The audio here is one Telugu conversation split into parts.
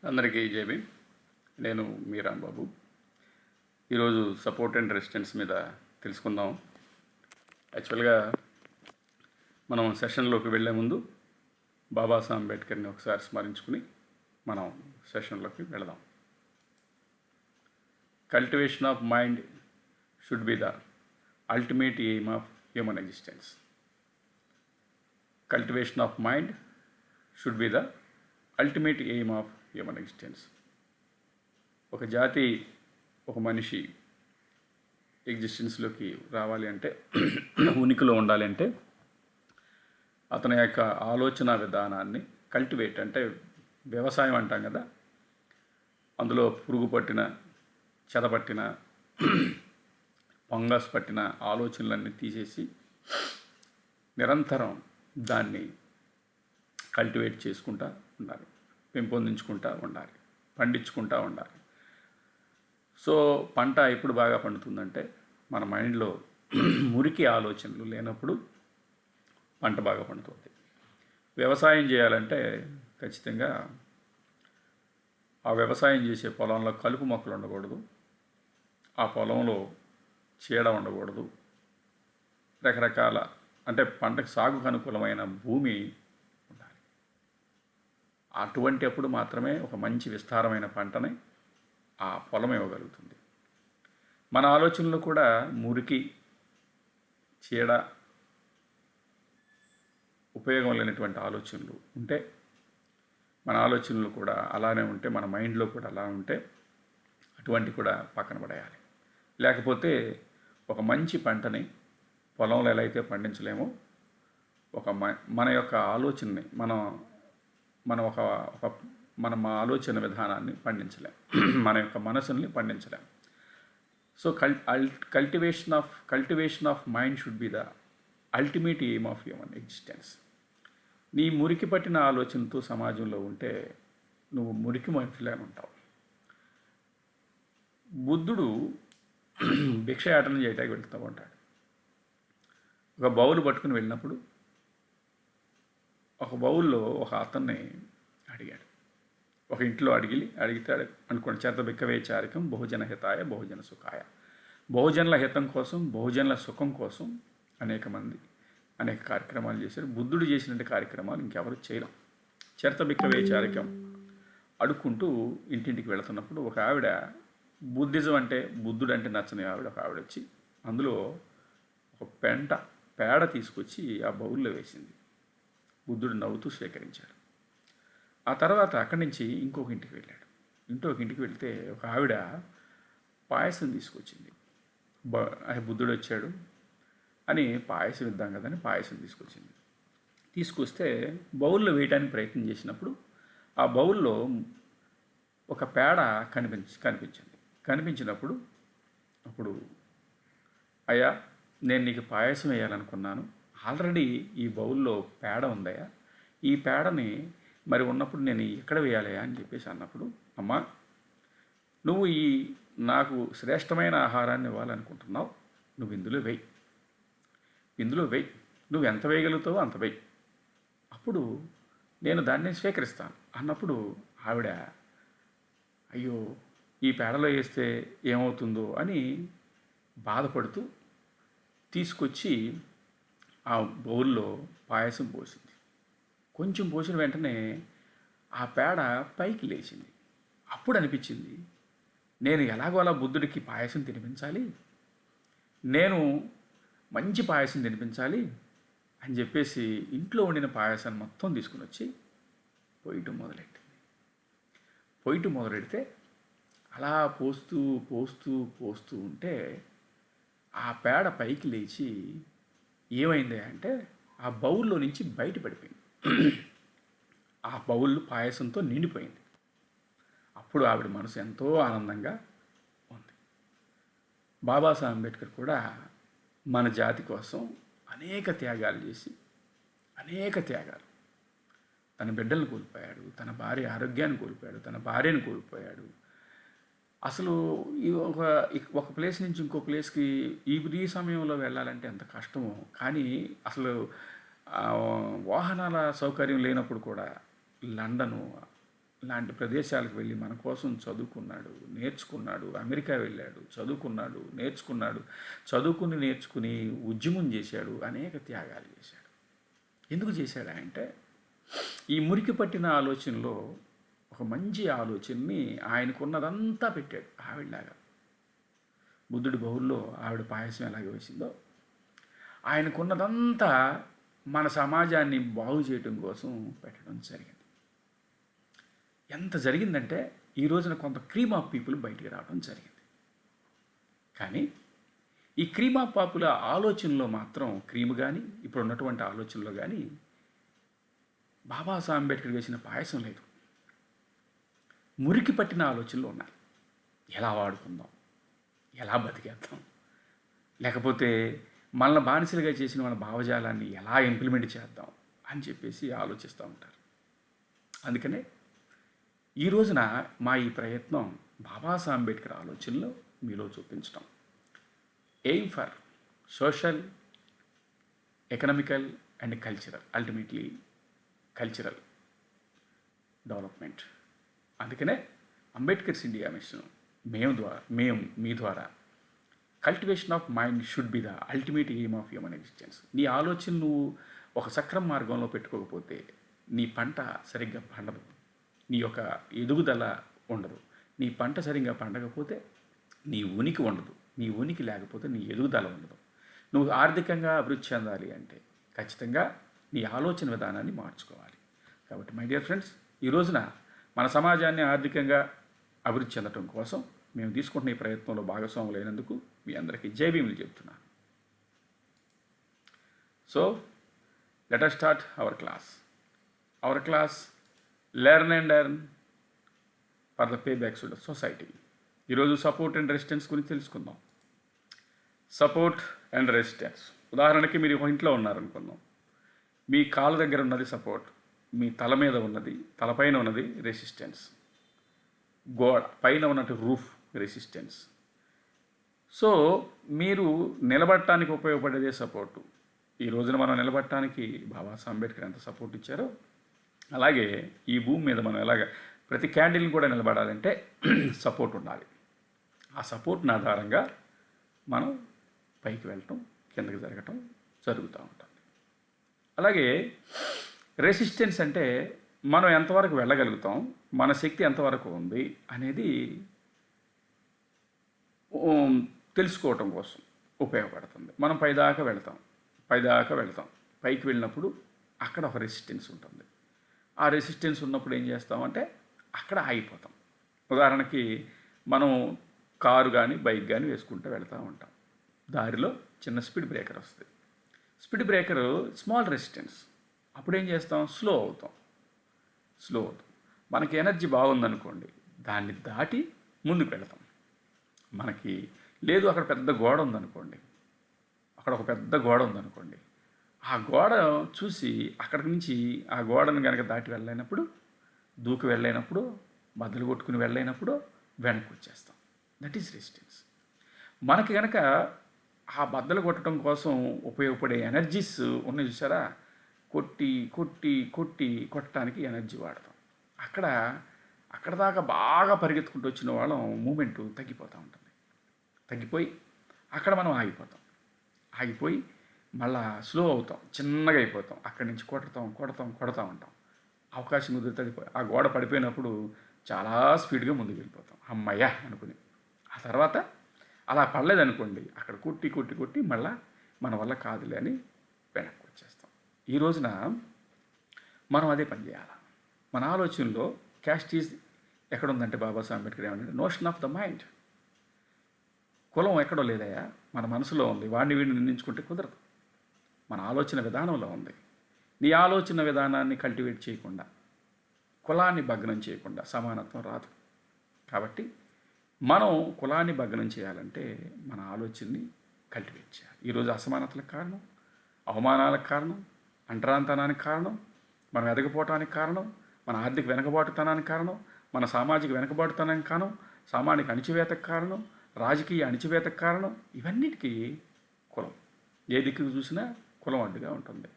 అందరికీ జేబీ. నేను మీ రాంబాబు. ఈరోజు సపోర్ట్ అండ్ రెసిస్టెన్స్ మీద తెలుసుకుందాం. యాక్చువల్గా మనం సెషన్లోకి వెళ్ళే ముందు బాబాసాహెబ్ అంబేద్కర్ని ఒకసారి స్మరించుకుని మనం సెషన్లోకి వెళదాం. Cultivation of mind should be the ultimate aim of human existence. Cultivation of mind should be the ultimate aim of human existence. ఒక జాతి, ఒక మనిషి ఎగ్జిస్టెన్స్లోకి రావాలి అంటే, ఉనికిలో ఉండాలి అంటే, అతని యొక్క ఆలోచన విధానాన్ని కల్టివేట్ అంటే వ్యవసాయం అంటాం కదా, అందులో పురుగు పట్టిన, చెదపట్టిన, ఫంగస్ పట్టిన ఆలోచనలన్నీ తీసేసి నిరంతరం దాన్ని కల్టివేట్ చేసుకుంటూ ఉండాలి, పెంపొందించుకుంటూ ఉండాలి, పండించుకుంటూ ఉండాలి. సో పంట ఎప్పుడు బాగా పండుతుందంటే, మన మైండ్లో మురికి ఆలోచనలు లేనప్పుడు పంట బాగా పండుతుంది. వ్యవసాయం చేయాలంటే ఖచ్చితంగా ఆ వ్యవసాయం చేసే పొలంలో కలుపు మొక్కలు ఉండకూడదు, ఆ పొలంలో చీడ ఉండకూడదు, రకరకాల అంటే పంటకు సాగుకు అనుకూలమైన భూమి ఉండాలి. అటువంటి అప్పుడు మాత్రమే ఒక మంచి విస్తారమైన పంటని ఆ పొలం ఇవ్వగలుగుతుంది. మన ఆలోచనలు కూడా మురికి, చీడ, ఉపయోగం లేనటువంటి ఆలోచనలు ఉంటే, మన ఆలోచనలు కూడా అలానే ఉంటే, మన మైండ్లో కూడా అలా ఉంటే అటువంటి కూడా పక్కన పడేయాలి. లేకపోతే ఒక మంచి పంటని పొలంలో ఎలా అయితే పండించలేమో, మన యొక్క ఆలోచనని మన ఆలోచన విధానాన్ని పండించలేం, మన యొక్క మనసుని పండించలేం. So cultivation of mind should be the ultimate aim of human existence. నీ మురికి పట్టిన ఆలోచనతో సమాజంలో ఉంటే నువ్వు మురికి మనిషిలాగా ఉంటావు. బుద్ధుడు భిక్షయాటన చేయటానికి వెళ్తూ ఉంటాడు. ఒక బౌల్ పట్టుకుని వెళ్ళినప్పుడు ఒక బౌల్లో ఒక అతన్ని అడిగాడు. ఒక ఇంట్లో అడిగితే అనుకోండి, చేత బిక్కవే చారికం బహుజన హితాయ బహుజన సుఖాయ. బహుజనుల హితం కోసం, బహుజనుల సుఖం కోసం అనేక కార్యక్రమాలు చేశారు. బుద్ధుడు చేసినటువంటి కార్యక్రమాలు ఇంకెవరు చేయలేం. చేత బిక్కవే చారికం అడుక్కుంటూ ఇంటింటికి వెళుతున్నప్పుడు ఒక ఆవిడ, బుద్ధిజం అంటే బుద్ధుడు అంటే నచ్చని ఒక ఆవిడ వచ్చి అందులో ఒక పేడ తీసుకొచ్చి ఆ బౌల్లో వేసింది. బుద్ధుడు నవ్వుతూ స్వీకరించాడు. ఆ తర్వాత అక్కడి నుంచి ఇంకొక ఇంటికి వెళ్తే ఒక ఆవిడ పాయసం తీసుకొచ్చింది. బుద్ధుడు వచ్చాడు అని పాయసం ఇద్దాం కదని పాయసం తీసుకొస్తే బౌల్లో వేయడానికి ప్రయత్నం చేసినప్పుడు ఆ బౌల్లో ఒక పేడ కనిపించినప్పుడు అప్పుడు, అయ్యా, నేను నీకు పాయసం వేయాలనుకున్నాను, ఆల్రెడీ ఈ బౌల్లో పేడ ఉందయ్యా, ఈ పేడని మరి ఉన్నప్పుడు నేను ఎక్కడ వేయాలయా అని చెప్పేసి అన్నప్పుడు, అమ్మా, నువ్వు నాకు శ్రేష్టమైన ఆహారాన్ని ఇవ్వాలనుకుంటున్నావు, నువ్వు ఇందులో వేయి, నువ్వు ఎంత వేయగలుగుతావో అంత వేయి, అప్పుడు నేను దాన్ని స్వీకరిస్తాను అన్నప్పుడు ఆవిడ, అయ్యో, ఈ పేడలో వేస్తే ఏమవుతుందో అని బాధపడుతూ తీసుకొచ్చి ఆ బౌల్లో పాయసం పోసింది. కొంచెం పోసిన వెంటనే ఆ పేడ పైకి లేచింది. అప్పుడు అనిపించింది, నేను ఎలాగో అలా బుద్ధుడికి పాయసం తినిపించాలి, నేను మంచి పాయసం తినిపించాలి అని చెప్పేసి ఇంట్లో వండిన పాయసాన్ని మొత్తం తీసుకుని వచ్చి పొయ్యటం మొదలెడితే అలా పోస్తూ ఉంటే ఆ పేడ పైకి లేచి ఏమైంది అంటే ఆ బౌల్లో నుంచి బయట పడిపోయింది. ఆ బౌల్ పాయసంతో నిండిపోయింది. అప్పుడు ఆవిడ మనసు ఎంతో ఆనందంగా ఉంది. బాబాసాహెబ్ అంబేద్కర్ కూడా మన జాతి కోసం అనేక త్యాగాలు చేసి, తన బిడ్డలను కోల్పోయాడు, తన భార్య ఆరోగ్యాన్ని కోల్పోయాడు, తన భార్యను కోల్పోయాడు. అసలు ఒక ప్లేస్ నుంచి ఇంకో ప్లేస్కి ఈ సమయంలో వెళ్ళాలంటే ఎంత కష్టమో. కానీ అసలు వాహనాల సౌకర్యం లేనప్పుడు కూడా లండను, లాంటి ప్రదేశాలకు వెళ్ళి మన కోసం చదువుకున్నాడు, నేర్చుకున్నాడు. అమెరికా వెళ్ళాడు, చదువుకున్నాడు, నేర్చుకున్నాడు. నేర్చుకుని ఉద్యమం చేశాడు, అనేక త్యాగాలు చేశాడు. ఎందుకు చేశాడు అంటే ఈ మురికి పట్టిన ఆలోచనలో ఒక మంచి ఆలోచనని ఆయనకున్నదంతా పెట్టాడు. ఆవిడలాగా బుద్ధుడి బౌల్లో ఆవిడ పాయసం ఎలాగ వేసిందో ఆయనకున్నదంతా మన సమాజాన్ని బాగు చేయటం కోసం పెట్టడం జరిగింది. ఎంత జరిగిందంటే ఈ రోజున కొంత క్రీమ్ ఆఫ్ పీపుల్ బయటికి రావడం జరిగింది. కానీ ఈ క్రీమ్ ఆఫ్ పాపుల ఆలోచనలో మాత్రం క్రీమ్ కానీ ఇప్పుడు ఉన్నటువంటి ఆలోచనలో కానీ బాబాసాహెబ్ అంబేద్కర్ వేసిన పాయసం లేదు. మురికి పట్టిన ఆలోచనలు ఉన్నాయి. ఎలా వాడుకుందాం, ఎలా బతికేద్దాం, లేకపోతే మనల్ని బానిసలుగా చేసిన మన భావజాలాన్ని ఎలా ఇంప్లిమెంట్ చేద్దాం అని చెప్పేసి ఆలోచిస్తూ ఉంటారు. అందుకనే ఈ రోజున మా ఈ ప్రయత్నం బాబాసాహెబ్ అంబేద్కర్ ఆలోచనలు మీలో చూపించడం. Aim for social, economical and cultural, ultimately cultural development. అందుకనే అంబేద్కర్స్ ఇండియా మిషన్ మేము మీ ద్వారా cultivation of mind should be the ultimate aim of human existence. నీ ఆలోచన నువ్వు ఒక సక్రమ మార్గంలో పెట్టుకోకపోతే నీ పంట సరిగ్గా పండదు, నీ యొక్క ఎదుగుదల ఉండదు. నీ పంట సరిగ్గా పండకపోతే నీ ఉనికి ఉండదు, నీ ఉనికి లేకపోతే నీ ఎదుగుదల ఉండదు. నువ్వు ఆర్థికంగా అభివృద్ధి చెందాలి అంటే ఖచ్చితంగా నీ ఆలోచన విధానాన్ని మార్చుకోవాలి. కాబట్టి మై డియర్ ఫ్రెండ్స్, ఈ రోజున మన సమాజాన్ని ఆర్థికంగా అభివృద్ధి చెందడం కోసం మేము తీసుకుంటున్న ఈ ప్రయత్నంలో భాగస్వాములు అయినందుకు మీ అందరికీ జై భీములు చెప్తున్నాను. So let us start our class learn and earn for the pay backs to the society. ఈరోజు సపోర్ట్ అండ్ రెసిస్టెన్స్ గురించి తెలుసుకుందాం. Support and resistance. ఉదాహరణకి మీరు ఒక ఇంట్లో ఉన్నారనుకుందాం. మీ కాళ్ళ దగ్గర ఉన్నది సపోర్ట్, మీ తల మీద ఉన్నది, తలపైన ఉన్నది రెసిస్టెన్స్. గోడ పైన ఉన్నట్టు రూఫ్ రెసిస్టెన్స్. సో మీరు నిలబడటానికి ఉపయోగపడేదే సపోర్టు. ఈ రోజున మనం నిలబడటానికి బాబాసాహెబ్ అంబేద్కర్ ఎంత సపోర్ట్ ఇచ్చారో అలాగే ఈ భూమి మీద మనం ఎలాగ ప్రతి క్యాండిల్ని కూడా నిలబడాలంటే సపోర్ట్ ఉండాలి. ఆ సపోర్ట్ని ఆధారంగా మనం పైకి వెళ్ళటం, కిందకి జరగటం జరుగుతూ ఉంటుంది. అలాగే రెసిస్టెన్స్ అంటే మనం ఎంతవరకు వెళ్ళగలుగుతాం, మన శక్తి ఎంతవరకు ఉంది అనేది తెలుసుకోవటం కోసం ఉపయోగపడుతుంది. మనం పైదాకా వెళ్తాం. పైకి వెళ్ళినప్పుడు అక్కడ ఒక రెసిస్టెన్స్ ఉంటుంది. ఆ రెసిస్టెన్స్ ఉన్నప్పుడు ఏం చేస్తామంటే అక్కడ ఆగిపోతాం. ఉదాహరణకి మనం కారు కానీ బైక్ కానీ వేసుకుంటూ వెళ్తూ ఉంటాం. దారిలో చిన్న స్పీడ్ బ్రేకర్ వస్తుంది. Speed breaker small resistance. అప్పుడు ఏం చేస్తాం, స్లో అవుతాం. మనకి ఎనర్జీ బాగుందనుకోండి, దాన్ని దాటి ముందుకు వెళతాం. మనకి లేదు అక్కడ పెద్ద గోడ ఉందనుకోండి, ఆ గోడ చూసి అక్కడి నుంచి ఆ గోడను కనుక దాటి దూకి వెళ్ళలేనప్పుడు, బద్దలు కొట్టుకుని వెళ్ళలేనప్పుడు వెనక్కి వచ్చేస్తాం. That is resistance. మనకి కనుక ఆ బద్దలు కొట్టడం కోసం ఉపయోగపడే ఎనర్జీస్ ఉన్నాయి చూసారా, కొట్టడానికి ఎనర్జీ వాడతాం. అక్కడ దాకా బాగా పరిగెత్తుకుంటూ వచ్చిన వాళ్ళం మూమెంట్ తగ్గిపోతూ ఉంటుంది. తగ్గిపోయి అక్కడ మనం ఆగిపోయి మళ్ళా స్లో అవుతాం, చిన్నగా అయిపోతాం. అక్కడి నుంచి కొడతా ఉంటాం. అవకాశం కుదిరితే ఆ గోడ పడిపోయినప్పుడు చాలా స్పీడ్గా ముందుకు వెళ్ళిపోతాం, అమ్మయ్య అనుకుని. ఆ తర్వాత అలా పడలేదనుకోండి, అక్కడ కొట్టి మళ్ళా మన వల్ల కాదులే అని వెనక్కి వచ్చేస్తాం. ఈ రోజున మనం అదే పని చేయాలి. మన ఆలోచనలో క్యాస్టీస్ ఎక్కడుందంటే బాబాసాహెబ్ అంబేద్కర్ ఏమంటే నోషన్ ఆఫ్ ద మైండ్. కులం ఎక్కడో లేదయ్యా, మన మనసులో ఉంది. వీడిని నిందించుకుంటే కుదరదు. మన ఆలోచన విధానంలో ఉంది. నీ ఆలోచన విధానాన్ని కల్టివేట్ చేయకుండా, కులాన్ని భగ్నం చేయకుండా సమానత్వం రాదు. కాబట్టి మనం కులాన్ని భగ్నం చేయాలంటే మన ఆలోచనని కల్టివేట్ చేయాలి. ఈరోజు అసమానతలకు కారణం, అవమానాలకు కారణం, అంటరాంతనానికి కారణం, మనం ఎదగపోవటానికి కారణం, మన ఆర్థిక వెనుకబాటుతనానికి కారణం, మన సామాజిక వెనుకబాటుతనానికి కారణం, సామాజిక అణిచివేతకు కారణం, రాజకీయ అణిచివేతకు కారణం. ఇవన్నిటికీ కులం. ఏ దిక్కు చూసినా కులం అడ్డుగా ఉంటుంది,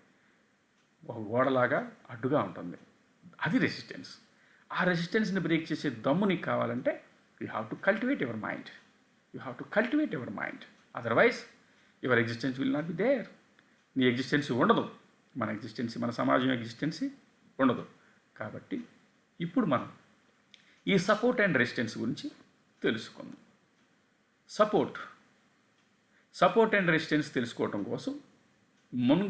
ఒక గోడలాగా అడ్డుగా ఉంటుంది. అది రెసిస్టెన్స్. ఆ రెసిస్టెన్స్ని బ్రేక్ చేసే దమ్ము నీకు కావాలంటే you have to cultivate your mind. You have to cultivate your mind. Otherwise your existence will not be there. నీ ఎగ్జిస్టెన్సీ ఉండదు, మన ఎగ్జిస్టెన్సీ, మన సమాజం ఎగ్జిస్టెన్సీ ఉండదు. కాబట్టి ఇప్పుడు మనం ఈ సపోర్ట్ అండ్ రెసిస్టెన్స్ గురించి తెలుసుకుందాం. సపోర్ట్ అండ్ రెసిస్టెన్స్ తెలుసుకోవటం కోసం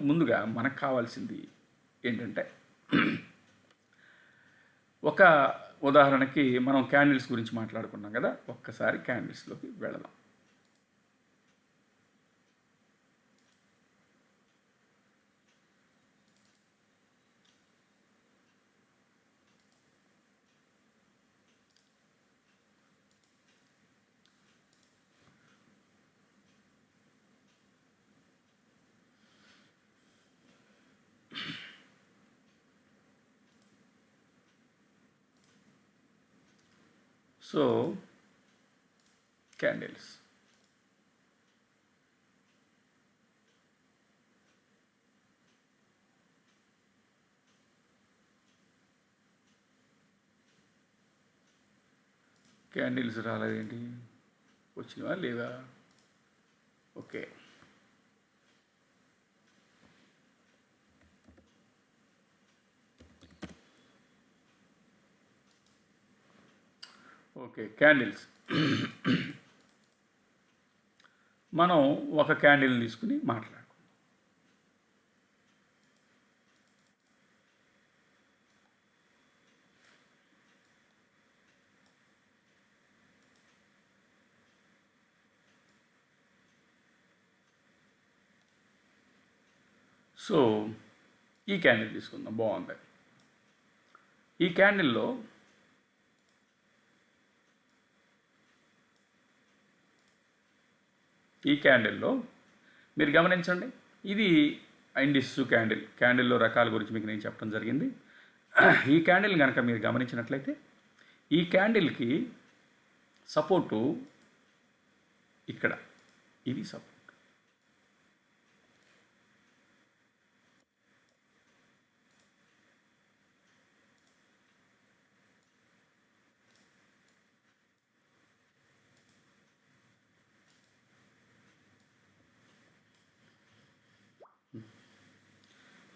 ముందుగా మనకు కావాల్సింది ఏంటంటే, ఒక ఉదాహరణకి మనం క్యాండిల్స్ గురించి మాట్లాడుకున్నాం కదా, ఒక్కసారి క్యాండిల్స్లోకి వెళదాం. సో క్యాండిల్స్, క్యాండిల్స్ రాలేదేంటి? వచ్చినవా లేదా? Okay, candles. మనం ఒక క్యాండిల్ తీసుకుని మాట్లాడుకుందాం. సో ఈ క్యాండిల్ తీసుకుందాం, బాగుంది. ఈ క్యాండిల్లో మీరు గమనించండి, ఇది ఇండిస్ క్యాండిల్లో రకాల గురించి మీకు నేను చెప్పడం జరిగింది. ఈ క్యాండిల్ కనుక మీరు గమనించినట్లయితే, ఈ క్యాండిల్కి సపోర్టు ఇక్కడ, ఇది సపోర్ట్.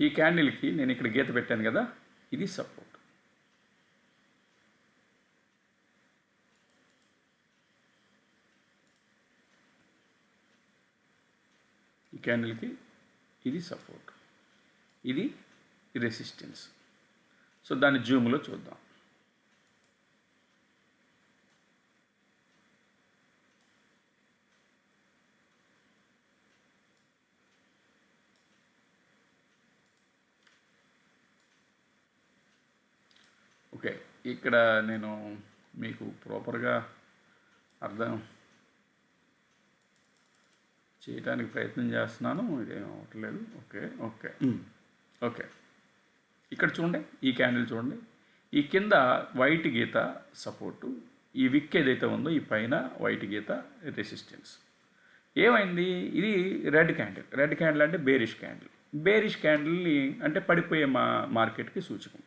ఈ క్యాండిల్కి నేను ఇక్కడ గీత పెట్టాను కదా, ఇది సపోర్ట్. ఈ క్యాండిల్కి ఇది సపోర్ట్, ఇది రెసిస్టెన్స్. సో దాన్ని జూమ్లో చూద్దాం. ఓకే, ఇక్కడ నేను మీకు ప్రాపర్గా అర్థం చేయడానికి ప్రయత్నం చేస్తున్నాను, ఇదేం అవ్వట్లేదు. ఓకే, ఇక్కడ చూడండి, ఈ క్యాండిల్ చూడండి, ఈ కింద వైట్ గీత సపోర్టు, ఈ విక్ ఏదైతే ఉందో ఈ పైన వైట్ గీత రెసిస్టెన్స్. ఏమైంది? ఇది రెడ్ క్యాండిల్ అంటే బేరిష్ క్యాండిల్ని అంటే పడిపోయే మార్కెట్కి సూచకం.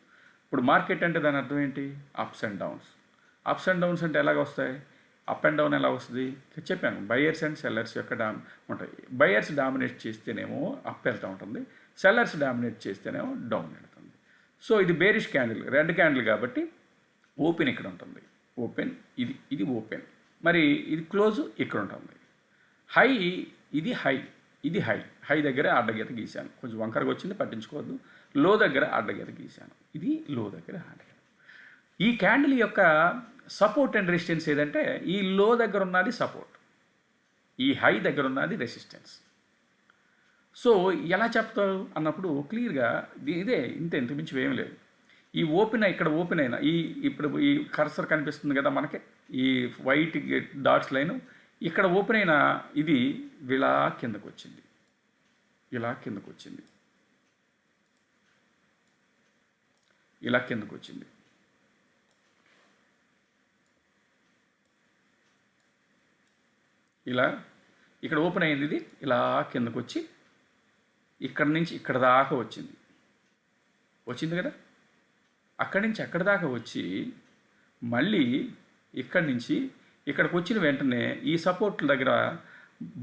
ఇప్పుడు మార్కెట్ అంటే దాని అర్థం ఏంటి? అప్స్ అండ్ డౌన్స్ అంటే ఎలాగ వస్తాయి? అప్ అండ్ డౌన్ ఎలా వస్తుంది చెప్పాను. బయర్స్ అండ్ సెల్లర్స్ యొక్క ఉంటాయి. బయర్స్ డామినేట్ చేస్తేనేమో అప్ వెళ్తూ ఉంటుంది, సెల్లర్స్ డామినేట్ చేస్తేనేమో డౌన్ వెళ్తుంది. సో ఇది బేరిష్ క్యాండిల్, రెడ్ క్యాండిల్ కాబట్టి ఓపెన్ ఇక్కడ ఉంటుంది, ఇది ఓపెన్. మరి ఇది క్లోజ్ ఇక్కడ ఉంటుంది. హై, ఇది హై దగ్గర అడ్డగీత గీశాను, కొంచెం వంకరగా వచ్చింది, పట్టించుకోవద్దు. లో దగ్గర అడ్డగీత గీశాను, ఇది లో దగ్గర అడ్డగీత. ఈ క్యాండిల్ యొక్క సపోర్ట్ అండ్ రెసిస్టెన్స్ ఏదంటే, ఈ లో దగ్గర ఉన్నది సపోర్ట్, ఈ హై దగ్గర ఉన్నది రెసిస్టెన్స్. సో ఎలా చెప్తారు అన్నప్పుడు క్లియర్గా ఇదే, ఇంత మించి ఏం లేదు. ఈ ఇక్కడ ఓపెన్ అయినా ఇప్పుడు ఈ కర్సర్ కనిపిస్తుంది కదా మనకి, ఈ వైట్ డాట్స్ లైన్ ఇక్కడ ఓపెన్ అయిన ఇది ఇలా కిందకు వచ్చింది, ఇలా కిందకు వచ్చింది. ఇలా ఇక్కడ ఓపెన్ అయింది, ఇది ఇలా కిందకు వచ్చి ఇక్కడ నుంచి ఇక్కడ దాకా వచ్చింది కదా. అక్కడి నుంచి ఎక్కడి దాకా వచ్చి మళ్ళీ ఇక్కడి నుంచి ఇక్కడికి వచ్చిన వెంటనే ఈ సపోర్ట్ల దగ్గర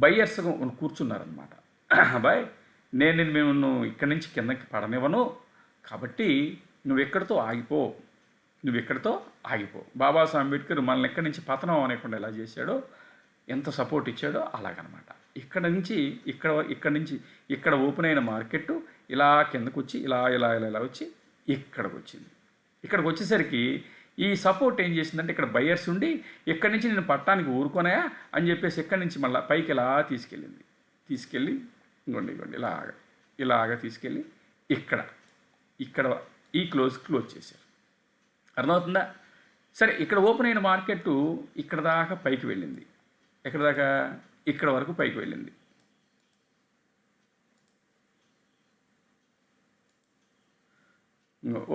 బయ్యర్స్ కూర్చున్నారనమాట. బాయ్, మేము ఇక్కడి నుంచి కిందకి పడనివ్వను, కాబట్టి నువ్వు ఎక్కడితో ఆగిపో. బాబాసాహెబ్ అంబేద్కర్ మనల్ని ఎక్కడి నుంచి పతనం అనేకుండా ఎలా చేశాడో, ఎంత సపోర్ట్ ఇచ్చాడో అలాగనమాట. ఇక్కడి నుంచి ఇక్కడ ఓపెన్ అయిన మార్కెట్ ఇలా కిందకు వచ్చి ఇలా వచ్చి ఇక్కడికి వచ్చింది. ఇక్కడికి వచ్చేసరికి ఈ సపోర్ట్ ఏం చేసిందంటే ఇక్కడ బయ్యర్స్ ఉండి ఇక్కడి నుంచి నేను పట్టానికి ఊరుకోనాయా అని చెప్పేసి ఇక్కడి నుంచి మళ్ళీ పైకి ఇలా తీసుకెళ్ళి ఇంకోండి ఇలాగా తీసుకెళ్ళి ఇక్కడ ఈ క్లోజ్ చేశారు. అర్థమవుతుందా? సరే, ఇక్కడ ఓపెన్ అయిన మార్కెట్ ఇక్కడ దాకా పైకి వెళ్ళింది. ఎక్కడ దాకా? ఇక్కడ వరకు పైకి వెళ్ళింది.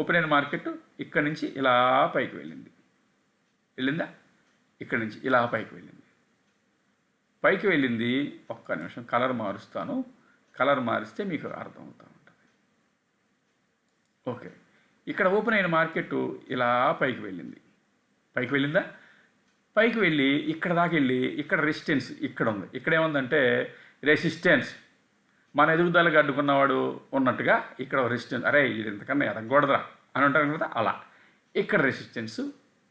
ఓపెన్ అయిన మార్కెట్ ఇక్కడ నుంచి ఇలా పైకి వెళ్ళిందా? ఇక్కడ నుంచి ఇలా పైకి వెళ్ళింది. ఒక్క నిమిషం కలర్ మారుస్తాను. కలర్ మారిస్తే మీకు అర్థమవుతూ ఉంటుంది. ఓకే, ఇక్కడ ఓపెన్ అయిన మార్కెట్ ఇలా పైకి వెళ్ళిందా? పైకి వెళ్ళి ఇక్కడ దాకా వెళ్ళి ఇక్కడ రెసిస్టెన్స్ ఇక్కడ ఉంది. ఇక్కడ ఏముందంటే రెసిస్టెన్స్, మన ఎదుగుదలకు అడ్డుకున్నవాడు ఉన్నట్టుగా ఇక్కడ రెసిస్టెన్స్, అరే ఇది ఇంతకన్నా ఎదగకూడదురా అని ఉంటారు కదా, అలా ఇక్కడ రెసిస్టెన్స్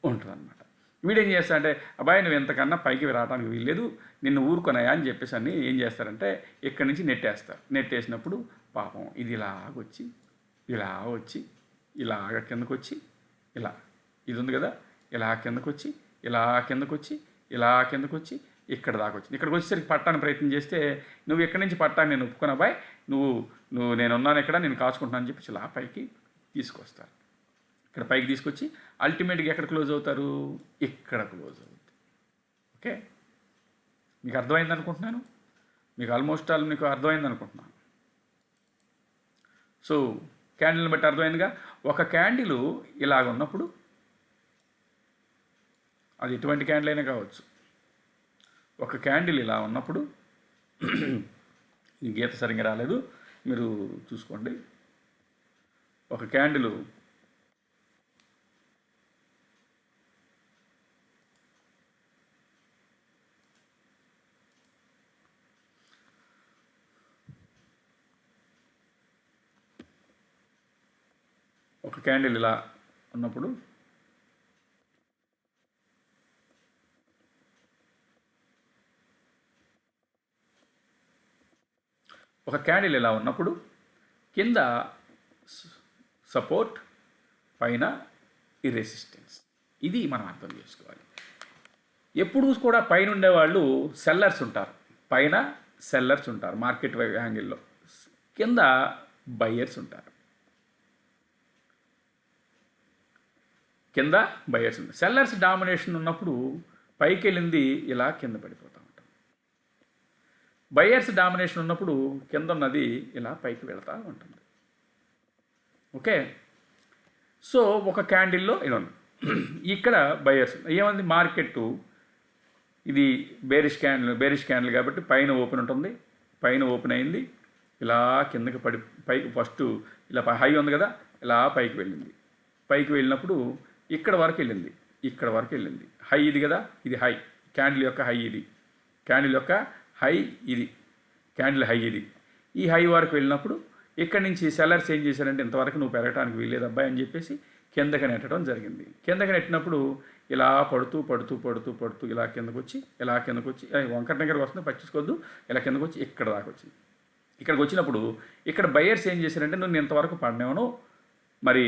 ఉంటుందన్నమాట. వీడేం చేస్తాడంటే, అబ్బాయి నువ్వు ఎంతకన్నా పైకి రావడానికి వీల్లేదు, నిన్ను ఊరుకొనాయా అని చెప్పేసి అని ఏం చేస్తారంటే ఇక్కడి నుంచి నెట్టేసినప్పుడు పాపం ఇది ఇలాగొచ్చి ఇలాగ కిందకు వచ్చి ఇది ఉంది కదా, ఇలా కిందకు వచ్చి ఇక్కడ దాకా వచ్చింది. ఇక్కడికి వచ్చేసరికి పట్టానికి ప్రయత్నం చేస్తే నువ్వు ఎక్కడి నుంచి పట్టాన్ని నేను ఒప్పుకున్నా బాయ్, నువ్వు నేనున్నాను ఇక్కడ, నేను కాచుకుంటున్నాను అని చెప్పి ఇలా పైకి తీసుకొస్తారు. ఇక్కడ పైకి తీసుకొచ్చి అల్టిమేట్గా ఎక్కడ క్లోజ్ అవుతారు? ఇక్కడ క్లోజ్ అవుతుంది. ఓకే, మీకు అర్థమైంది అనుకుంటున్నాను. మీకు ఆల్మోస్ట్ ఆల్ మీకు అర్థమైంది అనుకుంటున్నాను. సో క్యాండిల్ని బట్టి అర్థమైందిగా. ఒక క్యాండిల్ ఇలాగ ఉన్నప్పుడు, అది ఎటువంటి క్యాండిల్ అయినా కావచ్చు, ఒక క్యాండిల్ ఇలా ఉన్నప్పుడు, ఈ గీత సరిగ్గా రాలేదు, మీరు చూసుకోండి. ఒక క్యాండిల్ ఇలా ఉన్నప్పుడు కింద సపోర్ట్, పైన ఈ రెసిస్టెన్స్. ఇది మనం అర్థం చేసుకోవాలి. ఎప్పుడు కూడా పైన ఉండేవాళ్ళు సెల్లర్స్ ఉంటారు, మార్కెట్ యాంగిల్లో. కింద బయ్యర్స్ ఉంటారు. సెల్లర్స్ డామినేషన్ ఉన్నప్పుడు పైకి వెళ్ళింది ఇలా కింద పడిపోతూ ఉంటుంది. బయ్యర్స్ డామినేషన్ ఉన్నప్పుడు కింద ఉన్నది ఇలా పైకి వెళ్తూ ఉంటుంది. ఓకే, సో ఒక క్యాండిల్లో ఇలా ఉంది. ఇక్కడ బయ్యర్స్ ఏమంది, మార్కెట్ ఇది బేరిష్ క్యాండిల్ కాబట్టి పైన ఓపెన్ ఉంటుంది. పైన ఓపెన్ అయింది, ఇలా కిందకి పైకి ఫస్ట్ ఇలా హై ఉంది కదా, ఇలా పైకి వెళ్ళినప్పుడు ఇక్కడ వరకు వెళ్ళింది. హై ఇది కదా, ఇది హై, క్యాండిల్ యొక్క హై ఇది, క్యాండిల్ హై ఇది. ఈ హై వరకు వెళ్ళినప్పుడు ఇక్కడి నుంచి సెల్లర్స్ ఏం చేశారంటే, ఇంతవరకు నువ్వు పెరగడానికి వీల్లేదు అబ్బాయి అని చెప్పేసి కిందకి నెట్టడం జరిగింది. కిందకి నెట్టినప్పుడు ఇలా పడుతూ ఇలా కిందకు వచ్చి వంకర దగ్గరకు వస్తుంది, పట్టించుకోవద్దు, ఇలా కిందకు వచ్చి ఇక్కడ దాకా వచ్చింది. ఇక్కడికి వచ్చినప్పుడు ఇక్కడ బయ్యర్స్ ఏం చేశారంటే, నువ్వు ఇంతవరకు పడినేవను, మరి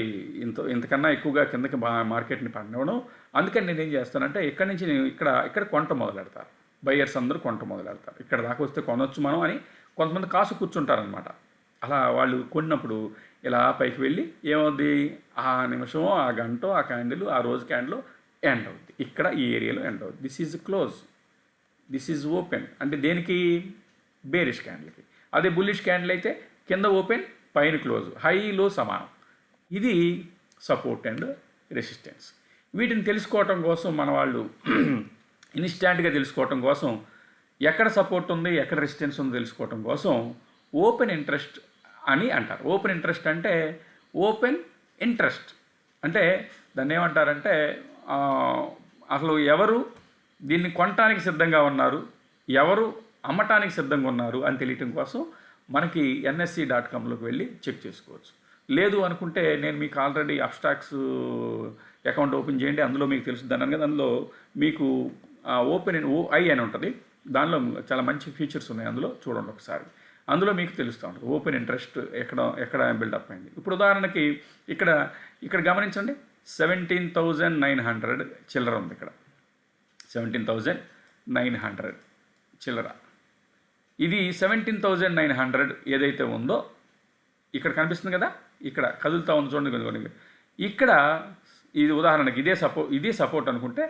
ఇంతకన్నా ఎక్కువగా కిందకి మార్కెట్ని పడినవను, అందుకని నేను ఏం చేస్తానంటే ఇక్కడి నుంచి నేను ఇక్కడ కొంట మొదలెడతాను. బయ్యర్స్ అందరూ కొంట మొదలెడతారు. ఇక్కడ దాకా వస్తే కొనొచ్చు మనం అని కొంతమంది కాసు కూర్చుంటారనమాట. అలా వాళ్ళు కొన్నప్పుడు ఇలా పైకి వెళ్ళి ఏమవుద్ది, ఆ నిమిషమో ఆ గంటో ఆ క్యాండిల్ ఆ రోజు క్యాండిల్ ఎండ్ అవుద్ది. ఇక్కడ ఈ ఏరియాలో ఎండ్ అవుద్ది. This is close, this is open. అంటే దేనికి? బేరిష్ క్యాండిల్కి. అదే బుల్లిష్ క్యాండిల్ అయితే కింద ఓపెన్, పైన క్లోజ్, హై లో సమానం. ఇది సపోర్ట్ అండ్ రెసిస్టెన్స్. వీటిని తెలుసుకోవటం కోసం మన వాళ్ళు ఇన్స్టాంట్గా తెలుసుకోవటం కోసం, ఎక్కడ సపోర్ట్ ఉంది ఎక్కడ రెసిస్టెన్స్ ఉందో తెలుసుకోవటం కోసం ఓపెన్ ఇంట్రెస్ట్ అని అంటారు. ఓపెన్ ఇంట్రెస్ట్ అంటే ఓపెన్ ఇంట్రెస్ట్ అంటే దాన్ని ఏమంటారంటే ఆ, అసలు ఎవరు దీన్ని కొనటానికి సిద్ధంగా ఉన్నారు, ఎవరు అమ్మటానికి సిద్ధంగా ఉన్నారు అని తెలియటం కోసం మనకి NSE.comలోకి వెళ్ళి చెక్ చేసుకోవచ్చు. లేదు అనుకుంటే నేను మీకు ఆల్రెడీ అబ్స్ట్రాక్ట్స్ అకౌంట్ ఓపెన్ చేయండి, అందులో మీకు తెలుస్తుంది అన్నాను కదా, అందులో మీకు ఓపెన్ ఓఐ అని ఉంటుంది, దానిలో చాలా మంచి ఫీచర్స్ ఉన్నాయి, అందులో చూడండి ఒకసారి. అందులో మీకు తెలుస్తూ ఉంటుంది ఓపెన్ ఇంట్రెస్ట్ ఎక్కడ బిల్డప్ అయింది. ఇప్పుడు ఉదాహరణకి ఇక్కడ ఇక్కడ గమనించండి, 17,900 చిల్లర ఉంది. ఇక్కడ 17,900 చిల్లర. ఇది 17,900 ఏదైతే ఉందో ఇక్కడ కనిపిస్తుంది కదా, ఇక్కడ కదులుతూ ఉంది చూడండి కొద్దిగా. ఇక్కడ ఇది ఉదాహరణకి ఇదే సపోర్ట్ అనుకుంటే,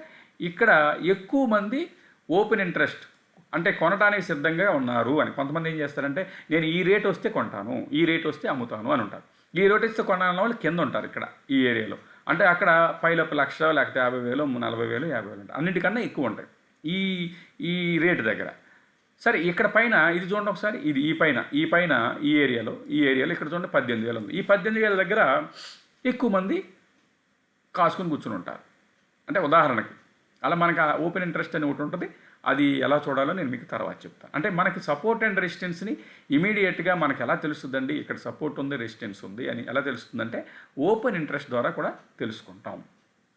ఇక్కడ ఎక్కువ మంది ఓపెన్ ఇంట్రెస్ట్ అంటే కొనడానికి సిద్ధంగా ఉన్నారు అని. కొంతమంది ఏం చేస్తారంటే నేను ఈ రేట్ వస్తే కొంటాను, ఈ రేట్ వస్తే అమ్ముతాను అని ఉంటారు. ఈ రేట్ వస్తే కొనాలన్న వాళ్ళు కింద ఉంటారు ఇక్కడ ఈ ఏరియాలో. అంటే అక్కడ పైలొప్ప 1,00,000 లేకపోతే 50,000 40,000 50,000 ఉంటాయి, అన్నిటికన్నా ఎక్కువ ఉంటాయి ఈ ఈ రేటు దగ్గర. సరే ఇక్కడ పైన ఇది చూడండి ఒకసారి, ఇది ఈ పైన ఈ ఏరియాలో ఇక్కడ చూడండి 18,000 ఉంది. ఈ 18,000 దగ్గర ఎక్కువ మంది కాసుకొని కూర్చుని ఉంటారు. అంటే ఉదాహరణకి అలా మనకి ఆ ఓపెన్ ఇంట్రెస్ట్ అని ఒకటి ఉంటుంది, అది ఎలా చూడాలో నేను మీకు తర్వాత చెప్తాను. అంటే మనకి సపోర్ట్ అండ్ రెసిస్టెన్స్ని ఇమీడియట్గా మనకి ఎలా తెలుస్తుందండి, ఇక్కడ సపోర్ట్ ఉంది రెసిస్టెన్స్ ఉంది అని ఎలా తెలుస్తుందంటే ఓపెన్ ఇంట్రెస్ట్ ద్వారా కూడా తెలుసుకుంటాం.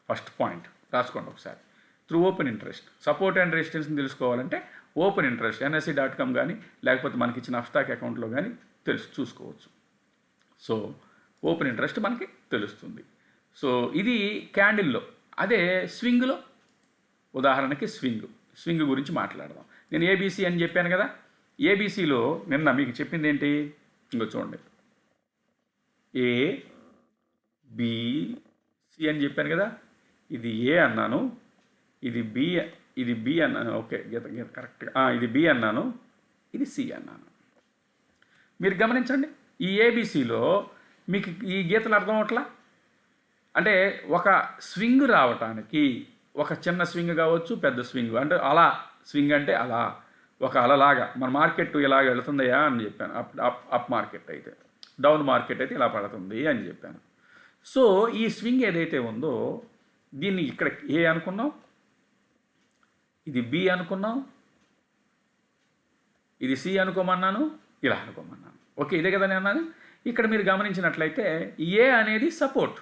ఫస్ట్ పాయింట్ రాసుకోండి ఒకసారి. Through open interest support and రెసిస్టెన్స్ని తెలుసుకోవాలంటే ఓపెన్ ఇంట్రెస్ట్ NSE.com కానీ లేకపోతే మనకి ఇచ్చిన అబ్స్ట్రాక్ట్ అకౌంట్లో కానీ చూసుకోవచ్చు. సో ఓపెన్ ఇంట్రెస్ట్ మనకి తెలుస్తుంది. సో ఇది క్యాండిల్లో. అదే స్వింగ్లో ఉదాహరణకి స్వింగ్ గురించి మాట్లాడదాం. నేను ABC అని చెప్పాను కదా, ABCలో నిన్న మీకు చెప్పింది ఏంటి, ఇంకో చూడండి, ABC అని చెప్పాను కదా, ఇది A అన్నాను, ఇది B అన్నాను, ఓకే గీత కరెక్ట్గా, ఇది B అన్నాను, ఇది C అన్నాను. మీరు గమనించండి, ఈ ABCలో మీకు ఈ గీతలు అర్థం అవట్లా. అంటే ఒక స్వింగ్ రావటానికి ఒక చిన్న స్వింగ్ కావచ్చు, పెద్ద స్వింగ్, అంటే అలా స్వింగ్ అంటే అలా ఒక అలలాగా మన మార్కెట్ ఇలాగ వెళుతుందయా అని చెప్పాను. అప్ మార్కెట్ అయితే, డౌన్ మార్కెట్ అయితే ఇలా పడుతుంది అని చెప్పాను. సో ఈ స్వింగ్ ఏదైతే ఉందో దీన్ని ఇక్కడ A అనుకున్నాం, ఇది B అనుకున్నాం, ఇది C అనుకోమన్నాను, ఇలా అనుకోమన్నాను. ఓకే, ఇదే కదా నేను అన్నది. ఇక్కడ మీరు గమనించినట్లయితే A అనేది సపోర్ట్,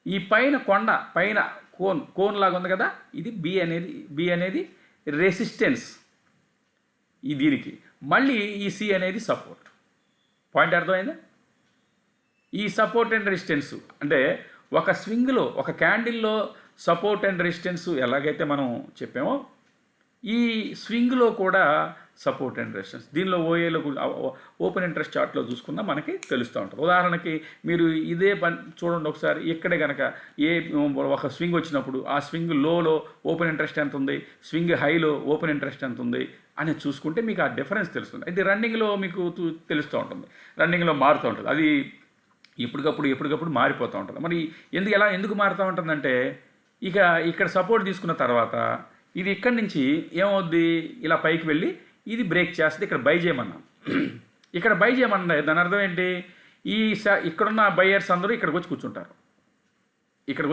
ఈ పైన కొండ పైన కోన్ లాగా ఉంది కదా, ఇది B అనేది రెసిస్టెన్స్ ఈ దీనికి. మళ్ళీ ఈ C అనేది సపోర్ట్. పాయింట్ అర్థమైందా? ఈ సపోర్ట్ అండ్ రెసిస్టెన్స్ అంటే ఒక స్వింగ్లో ఒక క్యాండిల్లో సపోర్ట్ అండ్ రెసిస్టెన్స్ ఎలాగైతే మనం చెప్పామో ఈ స్వింగ్లో కూడా సపోర్ట్ అండ్ రెసిస్టెన్స్ దీనిలో ఓఏలో ఓపెన్ ఇంట్రెస్ట్ చార్ట్లో చూసుకున్నా మనకి తెలుస్తూ ఉంటుంది. ఉదాహరణకి మీరు ఇదే చూడండి ఒకసారి, ఇక్కడే కనుక ఒక స్వింగ్ వచ్చినప్పుడు ఆ స్వింగ్ లోలో ఓపెన్ ఇంట్రెస్ట్ ఎంత ఉంది, స్వింగ్ హైలో ఓపెన్ ఇంట్రెస్ట్ ఎంత ఉంది అని చూసుకుంటే మీకు ఆ డిఫరెన్స్ తెలుస్తుంది. ఇది రన్నింగ్లో మీకు తెలుస్తూ ఉంటుంది, రన్నింగ్లో మారుతూ ఉంటుంది, అది ఎప్పటికప్పుడు మారిపోతూ ఉంటుంది. మరి ఎందుకు మారుతూ ఉంటుందంటే ఇక ఇక్కడ సపోర్ట్ తీసుకున్న తర్వాత ఇది ఇక్కడి నుంచి ఏమవుద్ది, ఇలా పైకి వెళ్ళి ఇది బ్రేక్ చేస్తుంది. ఇక్కడ బై చేయమన్నాం, ఇక్కడ బై చేయమన్నా దాని అర్థం ఏంటి, ఇక్కడున్న బయ్యర్స్ అందరూ ఇక్కడికి వచ్చి కూర్చుంటారు, ఇక్కడ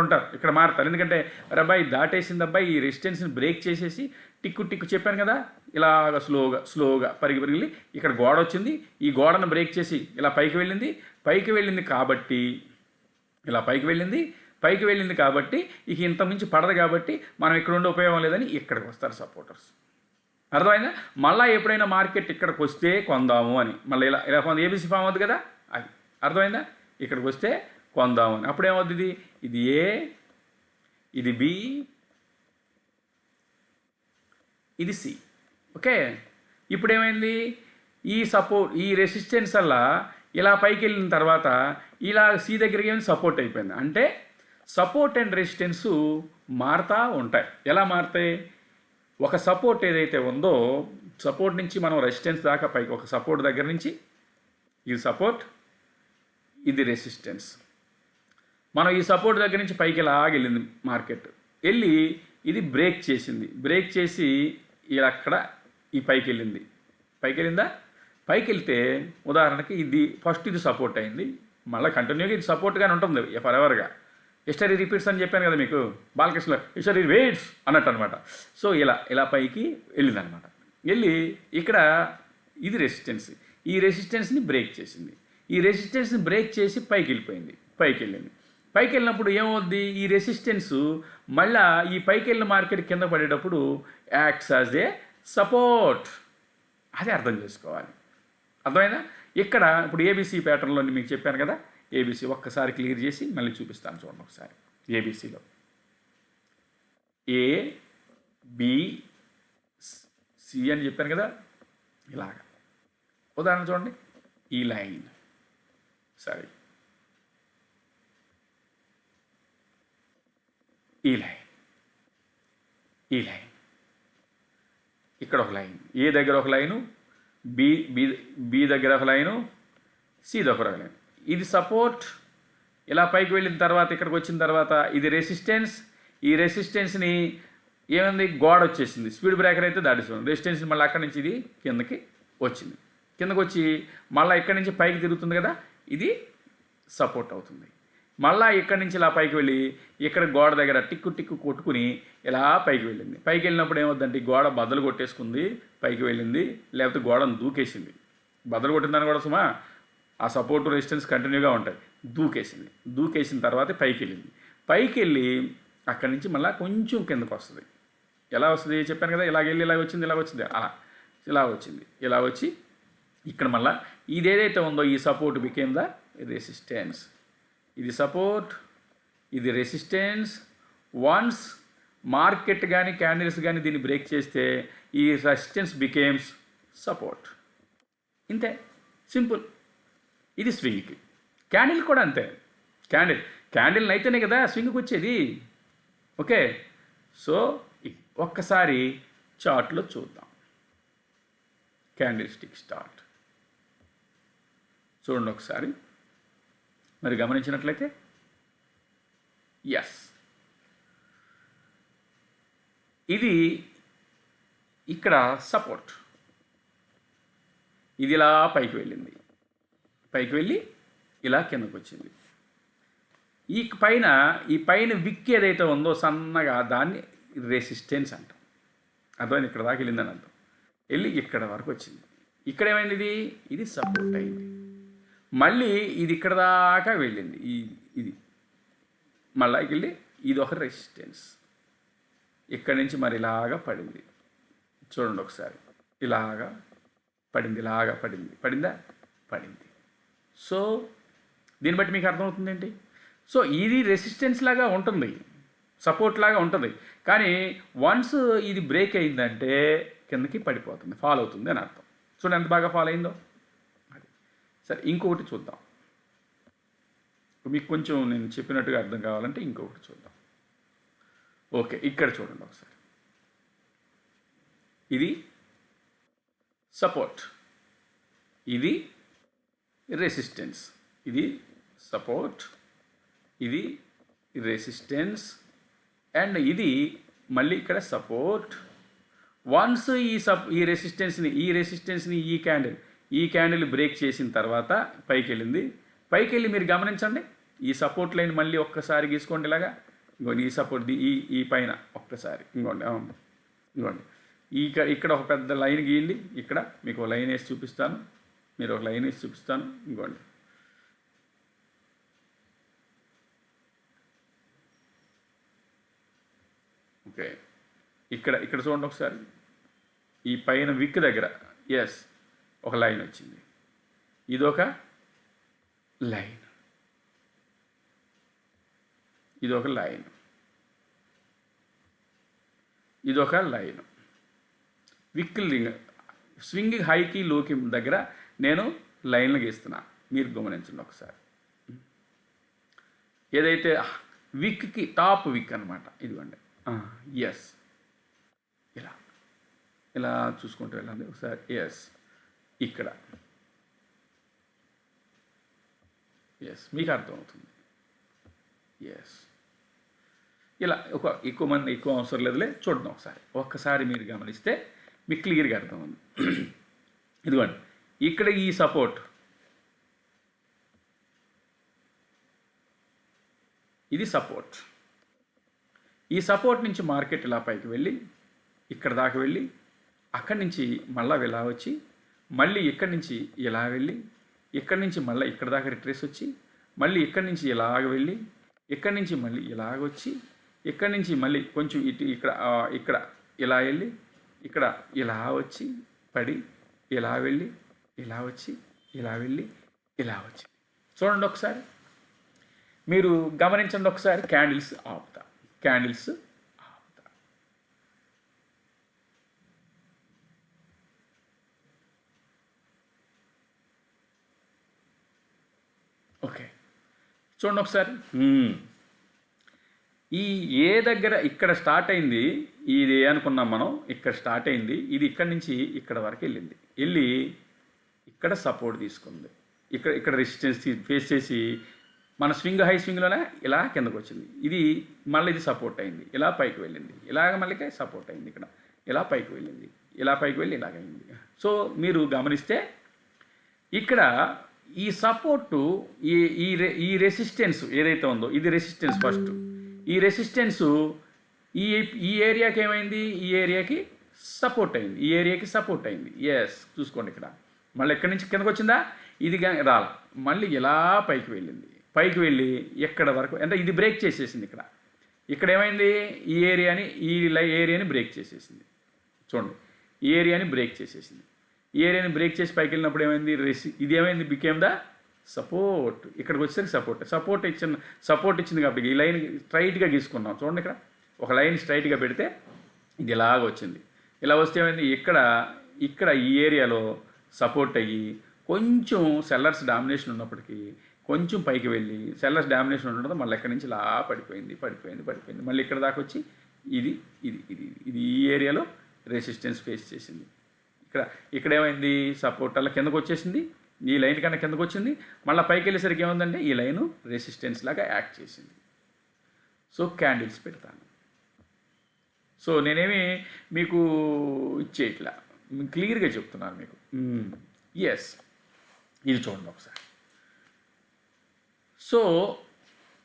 ఉంటారు, ఇక్కడ మారుతారు. ఎందుకంటే అబ్బాయి దాటేసింది, అబ్బాయి ఈ రెసిస్టెన్స్ని బ్రేక్ చేసేసి టిక్కు చెప్పాను కదా, ఇలాగ స్లోగా పరిగి ఇక్కడ గోడ వచ్చింది, ఈ గోడను బ్రేక్ చేసి ఇలా పైకి వెళ్ళింది కాబట్టి ఇలా పైకి వెళ్ళింది కాబట్టి ఇక ఇంత మించి పడదు కాబట్టి మనం ఇక్కడ ఉండే ఉపయోగం లేదని ఇక్కడికి వస్తారు సపోర్టర్స్. అర్థమైందా? మళ్ళీ ఎప్పుడైనా మార్కెట్ ఇక్కడికి వస్తే కొందాము అని మళ్ళీ ఇలా కొంత ABC ఫామ్ అవుతుంది కదా, అది అర్థమైందా? ఇక్కడికి వస్తే కొందాము అని అప్పుడు ఏమవుతుంది, ఇది A, ఇది B, ఇది C. ఓకే, ఇప్పుడు ఏమైంది, ఈ రెసిస్టెన్స్ వల్ల ఇలా పైకి వెళ్ళిన తర్వాత ఇలా C దగ్గరికి ఏమైంది, సపోర్ట్ అయిపోయింది. అంటే సపోర్ట్ అండ్ రెసిస్టెన్స్ మారుతూ ఉంటాయి. ఎలా మారుతాయి, ఒక సపోర్ట్ ఏదైతే ఉందో సపోర్ట్ నుంచి మనం రెసిస్టెన్స్ దాకా పైకి, ఒక సపోర్ట్ దగ్గర నుంచి ఇది సపోర్ట్, ఇది రెసిస్టెన్స్, మనం ఈ సపోర్ట్ దగ్గర నుంచి పైకి వెళ్ళింది మార్కెట్, వెళ్ళి ఇది బ్రేక్ చేసి ఇలా అక్కడ ఈ పైకి వెళ్ళిందా, పైకి వెళ్తే ఉదాహరణకి ఇది ఫస్ట్ ఇది సపోర్ట్ అయింది, మళ్ళీ కంటిన్యూగా ఇది సపోర్ట్గానే ఉంటుంది ఫర్ ఎవర్గా. హిస్టరీ రిపీట్స్ అని చెప్పాను కదా మీకు, బాలకృష్ణ హిస్టరీ వెయిట్స్ అన్నట్టు అనమాట. సో ఇలా పైకి వెళ్ళిందనమాట. వెళ్ళి ఇక్కడ ఇది రెసిస్టెన్స్, ఈ రెసిస్టెన్స్ని బ్రేక్ చేసింది. ఈ రెసిస్టెన్స్ని బ్రేక్ చేసి పైకి వెళ్ళిపోయింది, పైకి వెళ్ళింది. పైకి వెళ్ళినప్పుడు ఏమవుద్ది, ఈ రెసిస్టెన్స్ మళ్ళా ఈ పైకి వెళ్ళిన మార్కెట్ కింద పడేటప్పుడు యాక్ట్స్ యాజ్ ఏ సపోర్ట్. అది అర్థం చేసుకోవాలి. అర్థమైందా? ఇక్కడ ఇప్పుడు ఏబీసీ ప్యాటర్న్లో మీకు చెప్పాను కదా, ఏబీసీ ఒక్కసారి క్లియర్ చేసి మళ్ళీ చూపిస్తాను చూడండి ఒకసారి. ఏబీసీలో ఏ బి సి అని చెప్పాను కదా, ఇలాగా ఉదాహరణ చూడండి. ఈ లైన్ సారీ ఈ లైన్ ఇక్కడ ఒక లైన్, ఏ దగ్గర ఒక లైను, బి దగ్గర ఒక లైను, సి దగ్గర ఒక లైన్. ఇది సపోర్ట్. ఇలా పైకి వెళ్ళిన తర్వాత ఇక్కడికి వచ్చిన తర్వాత ఇది రెసిస్టెన్స్. ఈ రెసిస్టెన్స్ని ఏమైంది, గోడ వచ్చేసింది. స్పీడ్ బ్రేకర్ అయితే దాటిస్తుంది రెసిస్టెన్స్. మళ్ళీ అక్కడి నుంచి ఇది కిందకి వచ్చింది. కిందకు వచ్చి మళ్ళీ ఇక్కడి నుంచి పైకి తిరుగుతుంది కదా, ఇది సపోర్ట్ అవుతుంది. మళ్ళీ ఇక్కడి నుంచి ఇలా పైకి వెళ్ళి ఇక్కడ గోడ దగ్గర టిక్కు కొట్టుకుని ఇలా పైకి వెళ్ళింది. పైకి వెళ్ళినప్పుడు ఏమవుద్దంటే గోడ బద్దలు కొట్టేసుకుంది, పైకి వెళ్ళింది. లేకపోతే గోడను దూకేసింది. బద్దలు కొట్టిందని కూడా సుమా ఆ సపోర్ట్ రెసిస్టెన్స్ కంటిన్యూగా ఉంటాయి. దూకేసిన తర్వాత పైకి వెళ్ళింది. పైకి వెళ్ళి అక్కడి నుంచి మళ్ళీ కొంచెం కిందకు వస్తుంది. ఎలా వస్తుంది చెప్పాను కదా, ఇలాగ వెళ్ళి ఇలా వచ్చింది అలా ఇలా వచ్చింది. ఇలా వచ్చి ఇక్కడ మళ్ళీ ఇది ఏదైతే ఉందో ఈ సపోర్ట్ బికేమ్ ద రెసిస్టెన్స్. ఇది సపోర్ట్, ఇది రెసిస్టెన్స్. వన్స్ మార్కెట్ కానీ క్యాండిల్స్ కానీ దీన్ని బ్రేక్ చేస్తే ఈ రెసిస్టెన్స్ బికేమ్స్ సపోర్ట్. ఇంతే, సింపుల్. ఇది స్వింగ్కి. క్యాండిల్ కూడా అంతే. క్యాండిల్ని అయితేనే కదా స్వింగ్కి వచ్చేది. ఓకే, సో ఒక్కసారి చార్ట్లో చూద్దాం. క్యాండిల్ స్టిక్ స్టార్ట్ చూడండి ఒకసారి. మరి గమనించినట్లయితే ఎస్, ఇది ఇక్కడ సపోర్ట్. ఇది ఇలా పైకి వెళ్ళింది, పైకి వెళ్ళి ఇలా కిందకు వచ్చింది. ఈ పైన విక్ ఏదైతే ఉందో సన్నగా దాన్ని రెసిస్టెన్స్ అంటాం. అర్థమైంది? ఇక్కడ దాకా వెళ్ళిందని అర్థం. వెళ్ళి ఇక్కడ వరకు వచ్చింది. ఇక్కడ ఏమైంది, ఇది సపోర్ట్ అయింది. మళ్ళీ ఇది ఇక్కడ దాకా వెళ్ళింది. ఇది మళ్ళీ వెళ్ళి ఇది ఒక రెసిస్టెన్స్. ఇక్కడి నుంచి మరి ఇలాగా పడింది. చూడండి ఒకసారి, ఇలాగా పడింది. పడింది. సో దీన్ని బట్టి మీకు అర్థమవుతుంది ఏంటి? సో ఇది రెసిస్టెన్స్ లాగా ఉంటుంది, సపోర్ట్ లాగా ఉంటుంది. కానీ వన్స్ ఇది బ్రేక్ అయిందంటే కిందకి పడిపోతుంది, ఫాల్ అవుతుంది అని అర్థం. చూడండి ఎంత బాగా ఫాల్ అయిందో. అది సరే, ఇంకొకటి చూద్దాం. మీకు కొంచెం నేను చెప్పినట్టుగా అర్థం కావాలంటే ఇంకొకటి చూద్దాం. ఓకే, ఇక్కడ చూడండి ఒకసారి. ఇది సపోర్ట్, ఇది రెసిస్టెన్స్. ఇది సపోర్ట్, ఇది రెసిస్టెన్స్, అండ్ ఇది మళ్ళీ ఇక్కడ సపోర్ట్. వన్స్ ఈ రెసిస్టెన్స్ని ఈ క్యాండిల్ బ్రేక్ చేసిన తర్వాత పైకి వెళ్ళి మీరు గమనించండి. ఈ సపోర్ట్ లైన్ మళ్ళీ ఒక్కసారి గీసుకోండి ఇలాగా. ఇంకోండి ఈ సపోర్ట్ ఈ పైన ఒక్కసారి ఇంకోండి ఇక్కడ ఒక పెద్ద లైన్ గీయండి. ఇక్కడ మీకు ఒక లైన్ వేసి చూపిస్తాను, మీరు ఒక లైన్ వేసి చూపిస్తాను. ఇంకోండి ఓకే, ఇక్కడ చూడండి ఒకసారి. ఈ పైన విక్ దగ్గర ఎస్ ఒక లైన్ వచ్చింది. ఇదొక లైన్, ఇదొక లైన్, ఇదొక లైన్. విక్ స్వింగ్ హైకి లోకి దగ్గర నేను లైన్లు గీస్తున్నా, మీరు గమనించండి ఒకసారి. ఏదైతే విక్కి టాప్ విక్ అనమాట, ఇదిగోండి. ఎస్, ఇలా చూసుకుంటూ వెళ్ళండి ఒకసారి. ఎస్, ఇక్కడ ఎస్, మీకు అర్థమవుతుంది. ఎస్, ఇలా ఎక్కువ అవసరం లేదులే, చూడండి ఒకసారి. ఒక్కసారి మీరు గమనిస్తే మీకు క్లియర్గా అర్థమవుతుంది. ఇదిగోండి, ఇక్కడ ఈ సపోర్ట్, ఇది సపోర్ట్. ఈ సపోర్ట్ నుంచి మార్కెట్ ఇలా పైకి వెళ్ళి ఇక్కడ దాకా వెళ్ళి అక్కడి నుంచి మళ్ళీ ఇలా వచ్చి మళ్ళీ ఇక్కడి నుంచి ఇలా వెళ్ళి ఇక్కడి నుంచి మళ్ళీ ఇక్కడ దాకా రిట్రేస్ వచ్చి మళ్ళీ ఇక్కడి నుంచి ఇలాగ వెళ్ళి ఇక్కడి నుంచి మళ్ళీ ఇలాగ వచ్చి ఇక్కడి నుంచి మళ్ళీ కొంచెం ఇటు ఇక్కడ ఇలా వెళ్ళి ఇక్కడ ఇలా వచ్చి పడి ఇలా వెళ్ళి ఇలా వచ్చి ఇలా వెళ్ళి ఇలా వచ్చి చూడండి ఒకసారి, మీరు గమనించండి ఒకసారి. క్యాండిల్స్ ఆపుతా. ఓకే, చూడండి ఒకసారి. ఈ ఏ దగ్గర ఇక్కడ స్టార్ట్ అయింది, ఇది అనుకున్నాం మనం, ఇక్కడ స్టార్ట్ అయింది, ఇది ఇక్కడి నుంచి ఇక్కడ వరకు వెళ్ళి ఇక్కడ సపోర్ట్ తీసుకుంది, ఇక్కడ రెసిస్టెన్స్ ఫేస్ చేసి మన హై స్వింగ్లోనే ఇలా కిందకు వచ్చింది. ఇది మళ్ళీ ఇది సపోర్ట్ అయింది, ఇలా పైకి వెళ్ళింది, ఇలాగ మళ్ళీ సపోర్ట్ అయింది, ఇక్కడ ఇలా పైకి వెళ్ళింది, ఇలా పైకి వెళ్ళి ఇలాగైంది. సో మీరు గమనిస్తే ఇక్కడ ఈ సపోర్టు ఈ రెసిస్టెన్స్ ఏదైతే ఉందో ఇది రెసిస్టెన్స్. ఫస్ట్ ఈ రెసిస్టెన్సు ఈ ఏరియాకి ఏమైంది, ఈ ఏరియాకి సపోర్ట్ అయింది, ఈ ఏరియాకి సపోర్ట్ అయింది. ఎస్, చూసుకోండి ఇక్కడ మళ్ళీ ఎక్కడి నుంచి కిందకు వచ్చిందా, ఇది రాల, మళ్ళీ ఇలా పైకి వెళ్ళి ఎక్కడ వరకు అంటే ఇది బ్రేక్ చేసేసింది. ఇక్కడ ఏమైంది, ఈ ఏరియాని బ్రేక్ చేసేసింది. చూడండి, ఈ ఏరియాని బ్రేక్ చేసేసింది. ఈ ఏరియాని బ్రేక్ చేసి పైకి వెళ్ళినప్పుడు ఏమైంది, ఇది ఏమైంది, బికేమ్ ద సపోర్ట్. ఇక్కడికి వచ్చేసరికి సపోర్ట్ ఇచ్చింది కాబట్టి ఈ లైన్ స్ట్రైట్గా గీసుకున్నాం. చూడండి, ఒక లైన్ స్ట్రైట్గా పెడితే ఇది ఇలాగ వచ్చింది. ఇలా వస్తే ఏమైంది, ఇక్కడ ఈ ఏరియాలో సపోర్ట్ అయ్యి కొంచెం సెల్లర్స్ డామినేషన్ ఉన్నప్పటికీ కొంచెం పైకి వెళ్ళి సెల్లర్స్ డామినేషన్ ఉండడంతో మళ్ళీ ఎక్కడి నుంచి ఇలా పడిపోయింది. మళ్ళీ ఇక్కడ దాకా వచ్చి ఇది ఈ ఏరియాలో రెసిస్టెన్స్ ఫేస్ చేసింది. ఇక్కడ ఏమైంది, సపోర్ట్ అలా కిందకు వచ్చేసింది, ఈ లైన్ కన్నా కిందకు వచ్చింది. మళ్ళీ పైకి వెళ్ళేసరికి ఏముందంటే ఈ లైను రెసిస్టెన్స్ లాగా యాక్ట్ చేసింది. సో క్యాండిల్స్ పెడతాను. సో నేనేమి మీకు ఇట్లా క్లియర్గా చెప్తున్నాను మీకు. ఎస్, ఇది చూడండి ఒకసారి. సో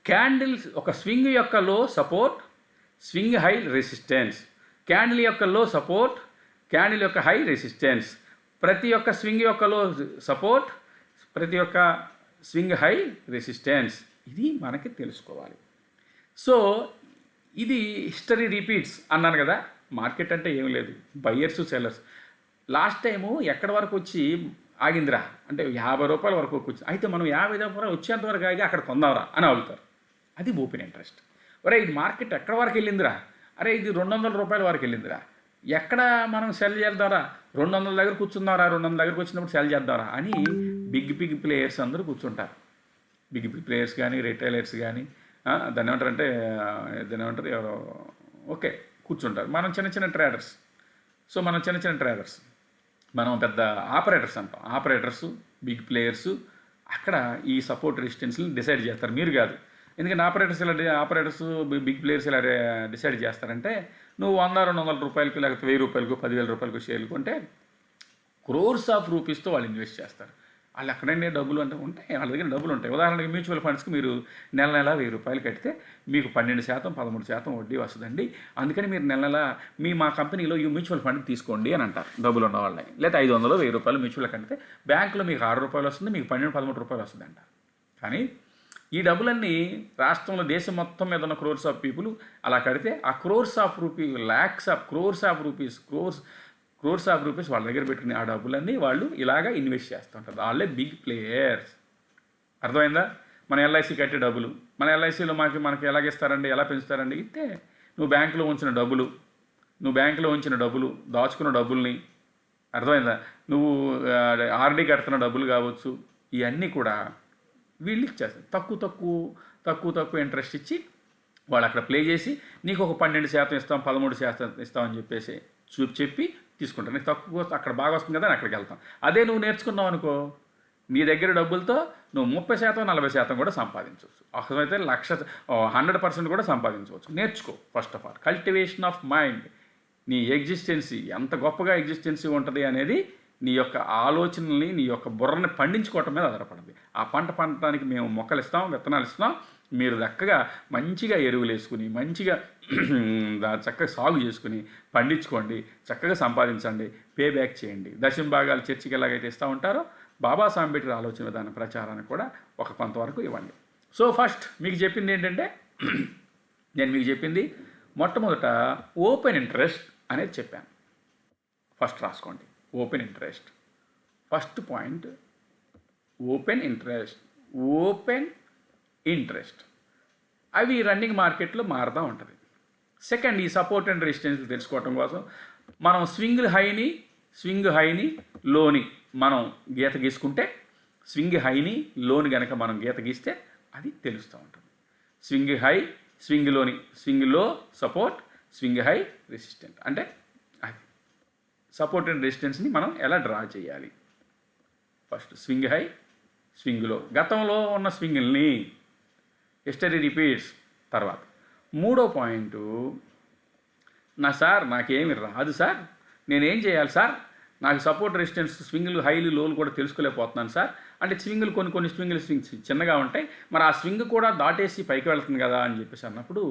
క్యాండిల్స్ ఒక స్వింగ్ యొక్క లో support, swing high resistance, candle యొక్క లో సపోర్ట్, క్యాండిల్ యొక్క హై రెసిస్టెన్స్, ప్రతి ఒక్క స్వింగ్ యొక్క లో సపోర్ట్, ప్రతి ఒక్క స్వింగ్ హై రెసిస్టెన్స్. ఇది మనకి తెలుసుకోవాలి. సో ఇది హిస్టరీ రిపీట్స్ అన్నాను కదా. మార్కెట్ అంటే ఏం లేదు, బయ్యర్స్ సెల్లర్స్. లాస్ట్ టైము ఎక్కడి వరకు వచ్చి ఆగిందిరా అంటే 50 రూపాయల వరకు వచ్చి, అయితే మనం 50 రూపాయలు వచ్చేంత వరకు ఆగి అక్కడ కొందాంరా అని అడుగుతారు. అది ఓపెన్ ఇంట్రెస్ట్. ఒరే ఇది మార్కెట్ ఎక్కడి వరకు వెళ్ళిందిరా, అరే ఇది 200 రూపాయల వరకు వెళ్ళిందిరా, ఎక్కడ మనం సెల్ చేద్దారా, 200 దగ్గర కూర్చుందారా, 200 దగ్గరకు వచ్చినప్పుడు సెల్ చేద్దారా అని బిగ్ ప్లేయర్స్ అందరూ కూర్చుంటారు. బిగ్ ప్లేయర్స్ కానీ రిటైలర్స్ కానీ దాన్ని ఏమంటారు ఎవరో ఓకే కూర్చుంటారు. మనం చిన్న ట్రేడర్స్. సో మనం చిన్న ట్రేడర్స్, మనం పెద్ద ఆపరేటర్స్ అంటాం. ఆపరేటర్సు, బిగ్ ప్లేయర్సు అక్కడ ఈ సపోర్ట్ రెసిస్టెన్స్ని డిసైడ్ చేస్తారు, మీరు కాదు. ఎందుకంటే ఆపరేటర్స్ బిగ్ ప్లేయర్స్ ఇలా డిసైడ్ చేస్తారంటే నువ్వు 100-200 రూపాయలకి లేకపోతే 1000 రూపాయలకు 10,000 రూపాయలకు షేర్లు కొంటే క్రోర్స్ ఆఫ్ రూపీస్తో వాళ్ళు ఇన్వెస్ట్ చేస్తారు. వాళ్ళు ఎక్కడంటే డబ్బులు అంటే ఉంటాయి, వాళ్ళ దగ్గర డబ్బులు ఉంటాయి. ఉదాహరణకి మ్యూచువల్ ఫండ్స్కి మీరు నెల 1000 రూపాయలు కడితే మీకు 12% 13% వడ్డీ వస్తుందండి. అందుకని మీరు నెల మా కంపెనీలో ఈ మ్యూచువల్ ఫండ్ తీసుకోండి అని అంటారు డబ్బులు ఉన్న వాళ్ళని. లేదా 500-1000 రూపాయలు మ్యూచువల్ కడితే బ్యాంకులో మీకు 6 రూపాయలు వస్తుంది, మీకు 12-13 రూపాయలు వస్తుంది అంటారు. కానీ ఈ డబ్బులన్నీ రాష్ట్రంలో దేశం మొత్తం మీద ఉన్న క్రోర్స్ ఆఫ్ పీపుల్ అలా కడితే ఆ క్రోర్స్ ఆఫ్ రూపీస్ వాళ్ళ దగ్గర పెట్టుకుని ఆ డబ్బులన్నీ వాళ్ళు ఇలాగా ఇన్వెస్ట్ చేస్తుంటారు. వాళ్ళే బిగ్ ప్లేయర్స్. అర్థమైందా? మన ఎల్ఐసి కట్టే డబ్బులు, మన ఎల్ఐసిలో మనకి ఎలాగిస్తారండి, ఎలా పెంచుతారండి? ఇస్తే నువ్వు బ్యాంకులో ఉంచిన డబ్బులు దాచుకున్న డబ్బుల్ని, అర్థమైందా, నువ్వు ఆర్డీ కడుతున్న డబ్బులు కావచ్చు, ఇవన్నీ కూడా వీళ్ళు ఇచ్చేస్తారు. తక్కువ ఇంట్రెస్ట్ ఇచ్చి వాళ్ళు అక్కడ ప్లే చేసి నీకు ఒక 12% ఇస్తాం, 13% ఇస్తామని చెప్పి తీసుకుంటాను. నీకు తక్కువ అక్కడ బాగా వస్తుంది కదా అని అక్కడికి వెళ్తాం. అదే నువ్వు నేర్చుకున్నావు అనుకో, నీ దగ్గర డబ్బులతో నువ్వు 30% 40% కూడా సంపాదించవచ్చు. అవసరమైతే 100% కూడా సంపాదించవచ్చు. నేర్చుకో. First of all cultivation of mind. నీ ఎగ్జిస్టెన్సీ ఎంత గొప్పగా ఎగ్జిస్టెన్సీ ఉంటుంది అనేది నీ యొక్క ఆలోచనల్ని, నీ యొక్క బుర్రని పండించుకోవటం మీద ఆధారపడింది. ఆ పంట పండటానికి మేము మొక్కలు ఇస్తాం, విత్తనాలు ఇస్తాం, మీరు చక్కగా మంచిగా ఎరువులు వేసుకుని మంచిగా చక్కగా సాగు చేసుకుని పండించుకోండి, చక్కగా సంపాదించండి, పే బ్యాక్ చేయండి. దశమ భాగాలు చర్చికి ఎలాగైతే ఇస్తూ ఉంటారో బాబాసాహెబ్ అంబేద్కర్ ఆలోచన విధాన ప్రచారాన్ని కూడా ఒక కొంతవరకు ఇవ్వండి. సో ఫస్ట్ మీకు చెప్పింది ఏంటంటే నేను మీకు చెప్పింది మొట్టమొదట ఓపెన్ ఇంట్రెస్ట్ అనేది చెప్పాను. ఫస్ట్ రాసుకోండి, open interest. First point open interest. Open interest అవి రన్నింగ్ మార్కెట్లో మారుతూ ఉంటుంది. సెకండ్, ఈ సపోర్ట్ అండ్ రెసిస్టెన్స్ తెలుసుకోవటం కోసం మనం స్వింగ్ హైని లోని మనం గీత గీసుకుంటే, స్వింగ్ హైని లోని కనుక మనం గీత గీస్తే అది తెలుస్తూ ఉంటుంది. స్వింగ్ హై, స్వింగ్ లోని, స్వింగ్ లో సపోర్ట్, స్వింగ్ హై రెసిస్టెంట్. అంటే అది సపోర్ట్ అండ్ రెసిస్టెన్స్ని మనం ఎలా డ్రా చేయాలి. ఫస్ట్ స్వింగ్ హై, స్వింగ్ లో, గతంలో ఉన్న స్వింగుల్ని హిస్టరీ రిపీట్స్. తర్వాత మూడో పాయింట్, సార్ నాకేమి రాదు సార్, నేనేం చేయాలి సార్, నాకు సపోర్ట్ రెసిస్టెన్స్ స్వింగులు హైలు లోలు కూడా తెలుసుకోలేకపోతున్నాను సార్. అంటే స్వింగులు కొన్ని స్వింగులు చిన్నగా ఉంటాయి, మరి ఆ స్వింగ్ కూడా దాటేసి పైకి వెళ్తుంది కదా అని చెప్పేసి అన్నప్పుడు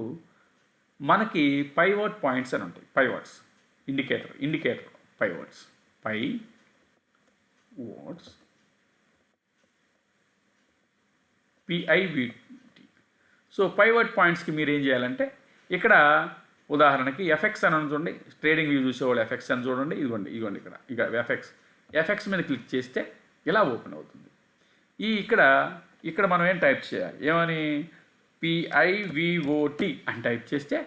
మనకి పైవోట్ పాయింట్స్ అని ఉంటాయి. పైవోట్స్ ఇండికేటర్ పైవోట్స్ PIVT. సో పైవోట్ పాయింట్స్కి మీరు ఏం చేయాలంటే, ఇక్కడ ఉదాహరణకి ఎఫ్ఎక్స్ అని చూడండి, ట్రేడింగ్ వ్యూ చూసేవాళ్ళు ఎఫ్ఎక్స్ అని చూడండి, ఇదిగోండి ఇక ఎఫ్ఎక్స్ మీద క్లిక్ చేస్తే ఇలా ఓపెన్ అవుతుంది. ఇక్కడ మనం ఏం టైప్ చేయాలి, ఏమని PIVOT అని టైప్ చేస్తే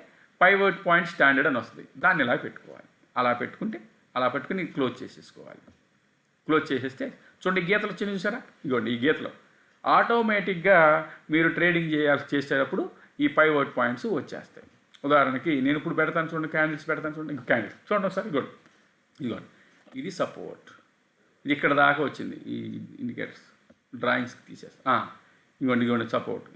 పైవోట్ పాయింట్ స్టాండర్డ్ అని వస్తుంది. దాన్ని ఇలా పెట్టుకోవాలి. అలా పెట్టుకుని క్లోజ్ చేసేసుకోవాలి. క్లోజ్ చేసేస్తే చూడండి గీతలు వచ్చినాయి చూసారా, ఇగోండి ఈ గీతలో ఆటోమేటిక్గా మీరు ట్రేడింగ్ చేసేటప్పుడు ఈ పైవోట్ పాయింట్స్ వచ్చేస్తాయి. ఉదాహరణకి నేను ఇప్పుడు పెడతాను చూడండి, క్యాండిల్స్ పెడతాను చూడండి, ఇంకో క్యాండిల్ చూడండి ఒకసారి, ఇదిగోండి ఇది సపోర్ట్, ఇది ఇక్కడ దాకా వచ్చింది. ఈ ఇండికేటర్స్ డ్రాయింగ్స్ తీసేస్తా, ఇదిగోండి సపోర్ట్.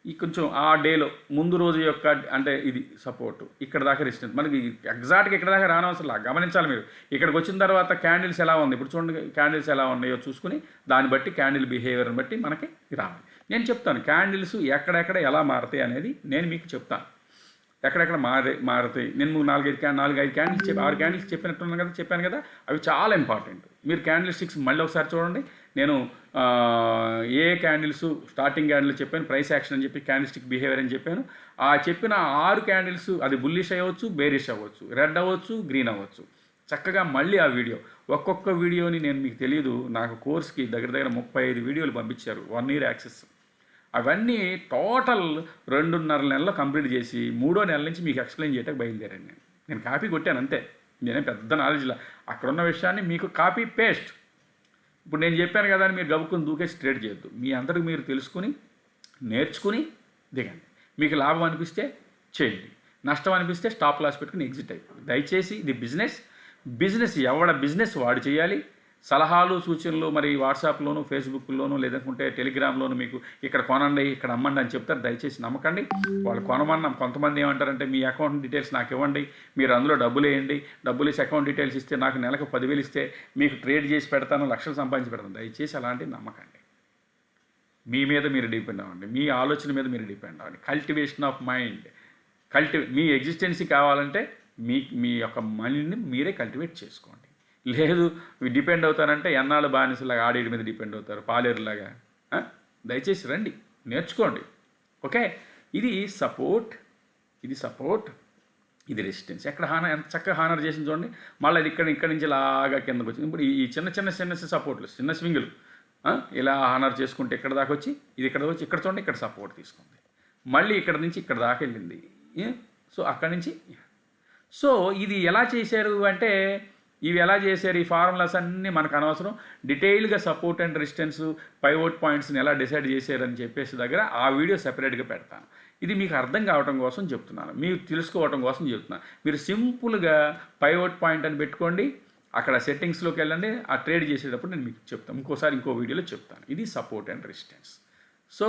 ఈ కొంచెం ఆ డేలో ముందు రోజు యొక్క అంటే ఇది సపోర్టు, ఇక్కడ దాకా రెసిస్టెన్స్. మనకి ఎగ్జాక్ట్గా ఇక్కడ దాకా రానవసరంలా, గమనించాలి మీరు. ఇక్కడికి వచ్చిన తర్వాత క్యాండిల్స్ ఎలా ఉంది, ఇప్పుడు చూడండి క్యాండిల్స్ ఎలా ఉన్నాయో చూసుకుని దాన్ని బట్టి క్యాండిల్ బిహేవియర్ని బట్టి మనకి రావాలి. నేను చెప్తాను క్యాండిల్స్ ఎక్కడెక్కడ ఎలా మారుతాయి అనేది నేను మీకు చెప్తాను. ఎక్కడెక్కడ మారుతాయి. నేను 4-5 క్యాండిల్స్ 6 క్యాండిల్స్ చెప్పాను కదా, అవి చాలా ఇంపార్టెంట్. మీరు క్యాండిల్ స్టిక్స్ మళ్ళీ ఒకసారి చూడండి. నేను ఏ క్యాండిల్స్ స్టార్టింగ్ క్యాండిల్ చెప్పాను, ప్రైస్ యాక్షన్ అని చెప్పి క్యాండిల్ స్టిక్ బిహేవియర్ అని చెప్పాను. ఆ చెప్పిన 6 క్యాండిల్స్ అది బుల్లిష్ అవ్వచ్చు, బేరిష్ అవ్వచ్చు, రెడ్ అవ్వచ్చు, గ్రీన్ అవ్వచ్చు. చక్కగా మళ్ళీ ఆ వీడియో, ఒక్కొక్క వీడియోని నేను మీకు తెలియదు, నాకు కోర్స్కి దగ్గర 35 వీడియోలు పంపించారు, 1 year యాక్సెస్. అవన్నీ టోటల్ 2.5 నెలల్లో కంప్లీట్ చేసి 3వ నెల నుంచి మీకు ఎక్స్ప్లెయిన్ చేయడానికి బయలుదేరాను. నేను కాపీ కొట్టాను అంతే, నేనేం పెద్ద నాలెడ్జ్లా. అక్కడున్న విషయాన్ని మీకు కాపీ పేస్ట్. ఇప్పుడు నేను చెప్పాను కదా అని మీరు గబుక్కుని దూకేసి ట్రేడ్ చేయొద్దు. మీ అందరికి మీరు తెలుసుకుని నేర్చుకుని దిగండి. మీకు లాభం అనిపిస్తే చేయండి, నష్టం అనిపిస్తే స్టాప్ లాస్ పెట్టుకుని ఎగ్జిట్ అయిపోండి. దయచేసి ఇది బిజినెస్ ఎవడ బిజినెస్ వాడు చేయాలి. సలహాలు సూచనలు మరి వాట్సాప్లోను, ఫేస్బుక్లోను, లేదంటే టెలిగ్రామ్లోను మీకు ఇక్కడ కొనండి ఇక్కడ అమ్మండి అని చెప్తారు. దయచేసి నమ్మకండి. వాళ్ళు కొనమన్నాం. కొంతమంది ఏమంటారంటే మీ అకౌంట్ డీటెయిల్స్ నాకు ఇవ్వండి, మీరు అందులో డబ్బులు వేయండి, డబ్బులు వేసి అకౌంట్ డీటెయిల్స్ ఇస్తే నాకు నెలకు 10,000 ఇస్తే మీకు ట్రేడ్ చేసి పెడతాను, లక్షలు సంపాదించి పెడతాను. దయచేసి అలాంటివి నమ్మకండి. మీ మీద మీరు డిపెండ్ అవ్వండి, మీ ఆలోచన మీద మీరు డిపెండ్ అవ్వండి. కల్టివేషన్ ఆఫ్ మైండ్, మీ ఎగ్జిస్టెన్సీ కావాలంటే మీ యొక్క మైండ్ని మీరే కల్టివేట్ చేసుకోండి. లేదు డిపెండ్ అవుతానంటే ఎన్నాళ్ళు బానిసలాగా ఆడేటి మీద డిపెండ్ అవుతారు, పాలేరులాగా. దయచేసి రండి, నేర్చుకోండి. ఓకే, ఇది సపోర్ట్, ఇది రెసిస్టెన్స్. ఎక్కడ ఎంత చక్కగా హానర్ చేసింది చూడండి. మళ్ళీ ఇది ఇక్కడి నుంచి ఇలాగా కిందకు వచ్చింది. ఇప్పుడు ఈ చిన్న సపోర్ట్లు, చిన్న స్వింగులు ఇలా హానర్ చేసుకుంటే ఇక్కడ దాకా వచ్చి ఇది ఇక్కడ వచ్చి ఇక్కడ చూడండి, ఇక్కడ సపోర్ట్ తీసుకుంది. మళ్ళీ ఇక్కడ నుంచి ఇక్కడ దాకా వెళ్ళింది. సో అక్కడి నుంచి ఇది ఎలా చేశారు అంటే, ఇవి ఎలా చేశారు, ఈ ఫార్ములాస్ అన్నీ మనకు అనవసరం. డీటెయిల్గా సపోర్ట్ అండ్ రెసిస్టెన్స్, పైవోట్ పాయింట్స్ని ఎలా డిసైడ్ చేశారని చెప్పేసి దగ్గర ఆ వీడియో సెపరేట్గా పెడతాను. ఇది మీకు అర్థం కావడం కోసం చెప్తున్నాను, మీరు తెలుసుకోవడం కోసం చెప్తున్నాను. మీరు సింపుల్గా పైవోట్ పాయింట్ అని పెట్టుకోండి, అక్కడ సెట్టింగ్స్లోకి వెళ్ళండి. ఆ ట్రేడ్ చేసేటప్పుడు నేను మీకు చెప్తాను, ఇంకో వీడియోలో చెప్తాను. ఇది support and resistance. So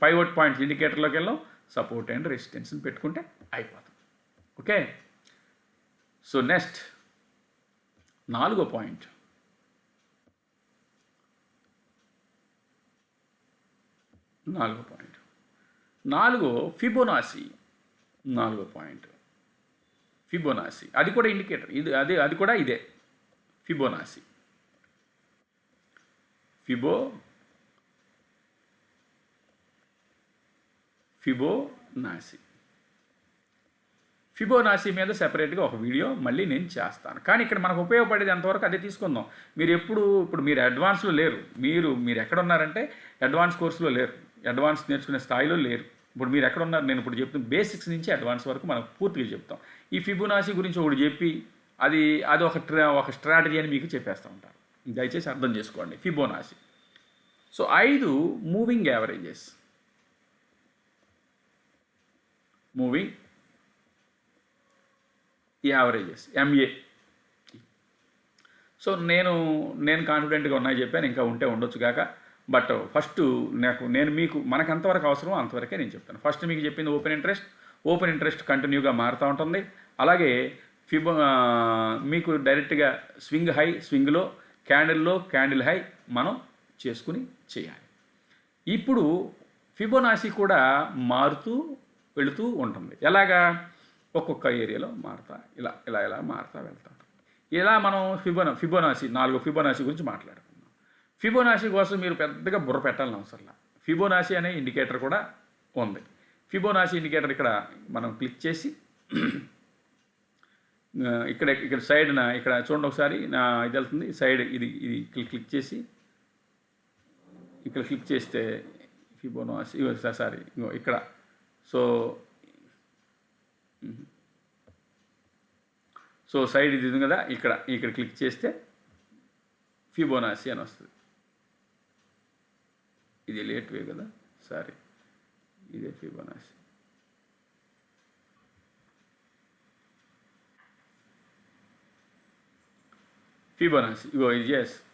pivot points ఇండికేటర్లోకి వెళ్ళాం, సపోర్ట్ అండ్ రెసిస్టెన్స్ని పెట్టుకుంటే అయిపోతుంది. ఓకే, సో నెక్స్ట్ 4వ పాయింట్, నాలుగో ఫిబొనాసి, నాలుగో పాయింట్ ఫిబొనాసి. అది కూడా ఇండికేటర్, అది కూడా ఇదే ఫిబొనాసి. ఫిబొనాసి మీద సెపరేట్గా ఒక వీడియో మళ్ళీ నేను చేస్తాను. కానీ ఇక్కడ మనకు ఉపయోగపడేది ఎంతవరకు అదే తీసుకుందాం. మీరు ఇప్పుడు మీరు అడ్వాన్స్లో లేరు, మీరు ఎక్కడ ఉన్నారంటే అడ్వాన్స్ కోర్సులో లేరు, అడ్వాన్స్ నేర్చుకునే స్థాయిలో లేరు. ఇప్పుడు మీరు ఎక్కడ ఉన్నారు, నేను ఇప్పుడు చెప్తున్న బేసిక్స్ నుంచి అడ్వాన్స్ వరకు మనం పూర్తిగా చెప్తాం. ఈ ఫిబొనాసి గురించి ఒకటి చెప్పి అది ఒక స్ట్రాటజీ అని మీకు చెప్పేస్తూ ఉంటారు. దయచేసి అర్థం చేసుకోండి. Fibonacci. So 5 moving averages, MA. So నేను కాన్ఫిడెంట్గా ఉన్నాయి చెప్పాను, ఇంకా ఉంటే ఉండొచ్చు కాక. బట్ ఫస్ట్ మనకు ఎంతవరకు అవసరమో అంతవరకే నేను చెప్తాను. ఫస్ట్ మీకు చెప్పింది ఓపెన్ ఇంట్రెస్ట్ కంటిన్యూగా మారుతూ ఉంటుంది. అలాగే మీకు డైరెక్ట్గా స్వింగ్లో క్యాండిల్ హై మనం చేసుకుని చేయాలి. ఇప్పుడు ఫిబొనాసి కూడా మారుతూ వెళుతూ ఉంటుంది. ఎలాగా? ఒక్కొక్క ఏరియాలో మారుతా ఇలా మారుతా వెళ్తూ ఉంటుంది. ఇలా మనం ఫిబొనాసి 4 ఫిబొనాసి గురించి మాట్లాడుకుందాం. ఫిబొనాసి కోసం మీరు పెద్దగా బుర్ర పెట్టాలని అవసరం. ఫిబొనాసి అనే ఇండికేటర్ కూడా ఉంది. ఫిబొనాసి ఇండికేటర్ ఇక్కడ మనం క్లిక్ చేసి ఇక్కడ సైడ్న ఇక్కడ చూడండి ఒకసారి, ఇది వెళ్తుంది సైడ్, ఇది క్లిక్ చేసి ఇక్కడ క్లిక్ చేస్తే ఫిబొనాసి ఇక్కడ. సో సైడ్ ఇది ఉంది కదా, ఇక్కడ క్లిక్ చేస్తే ఫిబొనాసి అని వస్తుంది. ఇది లేట్ వే కదా, ఇదే Fibonacci.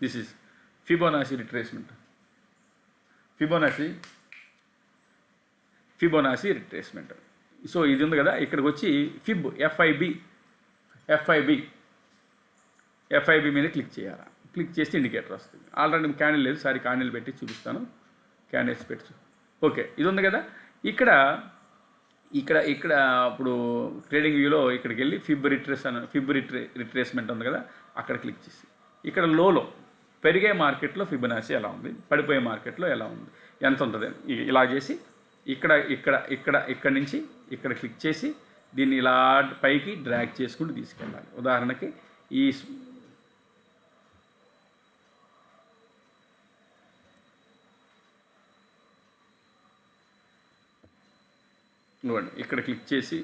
This is Fibonacci retracement. Fibonacci retracement. So ఇది ఉంది కదా, ఇక్కడికి వచ్చి FIB మీద క్లిక్ చేయాలి. క్లిక్ చేస్తే ఇండికేటర్ వస్తుంది. ఆల్రెడీ క్యాండిల్ లేదు, క్యాండిల్ పెట్టి చూపిస్తాను. క్యాండిల్స్ పెట్టి ఓకే, ఇది ఉంది కదా. ఇక్కడ ఇప్పుడు ట్రేడింగ్ వ్యూలో ఇక్కడికి వెళ్ళి ఫిబ్ రిట్రేస్మెంట్ ఉంది కదా, అక్కడ క్లిక్ చేసి ఇక్కడ లోలో పెరిగే మార్కెట్లో ఫిబొనాసి ఎలా ఉంది, పడిపోయే మార్కెట్లో ఎలా ఉంది, ఎంత ఉంటుంది ఇలా చేసి ఇక్కడ నుంచి ఇక్కడ క్లిక్ చేసి దీన్ని ఇలా పైకి డ్రాగ్ చేసుకుంటూ తీసుకెళ్ళాలి. ఉదాహరణకి ఇక్కడ క్లిక్ చేసి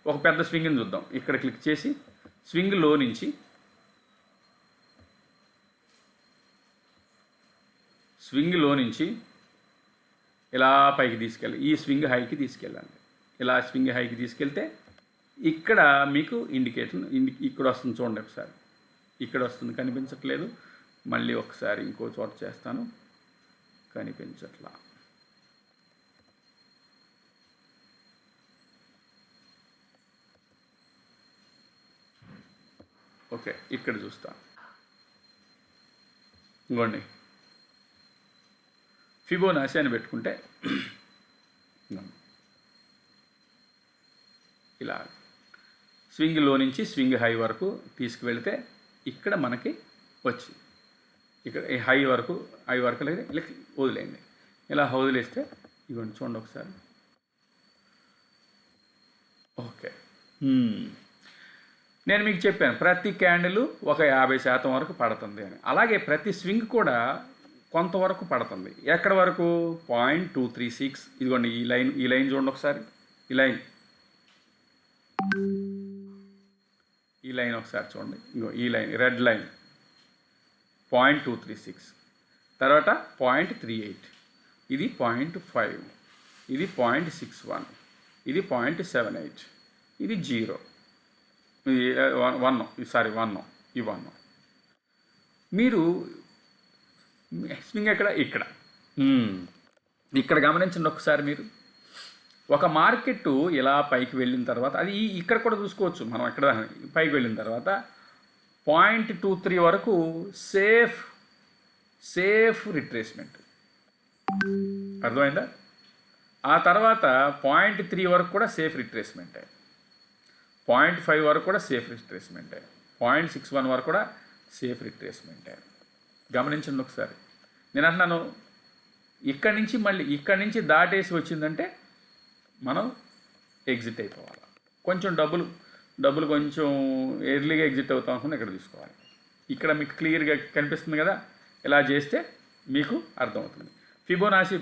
ఒక పెద్ద స్వింగ్ని చూద్దాం. ఇక్కడ క్లిక్ చేసి స్వింగ్లో నుంచి ఇలా పైకి తీసుకెళ్ళాలి. ఈ స్వింగ్ హైకి తీసుకెళ్ళాలి. ఇలా స్వింగ్ హైకి తీసుకెళ్తే ఇక్కడ మీకు ఇండికేషన్ ఇక్కడ వస్తుంది. చూడండి ఒకసారి, ఇక్కడ వస్తుంది, కనిపించట్లేదు. మళ్ళీ ఒకసారి ఇంకో చోట చేస్తాను, కనిపించట్లా. ఓకే, ఇక్కడ చూస్తా. ఇంకోండి ఫిబొనాసి అని పెట్టుకుంటే ఇలా స్వింగ్లో నుంచి స్వింగ్ హై వరకు తీసుకువెళితే ఇక్కడ మనకి వచ్చి ఇక్కడ హై వరకు లేదు, ఇలా వదిలేయండి. ఇలా వదిలేస్తే ఇవ్వండి, చూడండి ఒకసారి. ఓకే, నేను మీకు చెప్పాను ప్రతి క్యాండిల్ ఒక 50% వరకు పడుతుంది అని. అలాగే ప్రతి స్వింగ్ కూడా కొంతవరకు పడుతుంది. ఎక్కడ వరకు? 0.236. ఇదిగోండి ఈ లైన్ చూడండి ఒకసారి. ఈ లైన్ ఒకసారి చూడండి. ఇంకో ఈ లైన్, రెడ్ లైన్ 0.236, తర్వాత 0.38, ఇది 0.5, ఇది 0.61, ఇది 0.78, ఇది 0, ఇది 1. మీరు స్వింగ్ ఇక్కడ గమనించండి ఒకసారి. మీరు ఒక మార్కెట్ ఇలా పైకి వెళ్ళిన తర్వాత, అది ఇక్కడ కూడా చూసుకోవచ్చు మనం. ఎక్కడ పైకి వెళ్ళిన తర్వాత 0.23 వరకు సేఫ్ రిట్రేస్మెంట్. అర్థమైందా? ఆ తర్వాత 0.3 వరకు కూడా సేఫ్ రిట్రేస్మెంటే, 0.5 వరకు కూడా సేఫ్ రిట్రేస్మెంటే, 0.61 వరకు కూడా సేఫ్ రిట్రేస్మెంటే. గమనించండి ఒకసారి. నేను అంటున్నాను ఇక్కడి నుంచి మళ్ళీ ఇక్కడి నుంచి దాటేసి వచ్చిందంటే మనం ఎగ్జిట్ అయిపోవాలి. కొంచెం డబ్బులు కొంచెం ఎర్లీగా ఎగ్జిట్ అవుతాం అనుకుని ఇక్కడ తీసుకోవాలి. ఇక్కడ మీకు క్లియర్గా కనిపిస్తుంది కదా, ఇలా చేస్తే మీకు అర్థమవుతుంది. ఫిబోనాసీ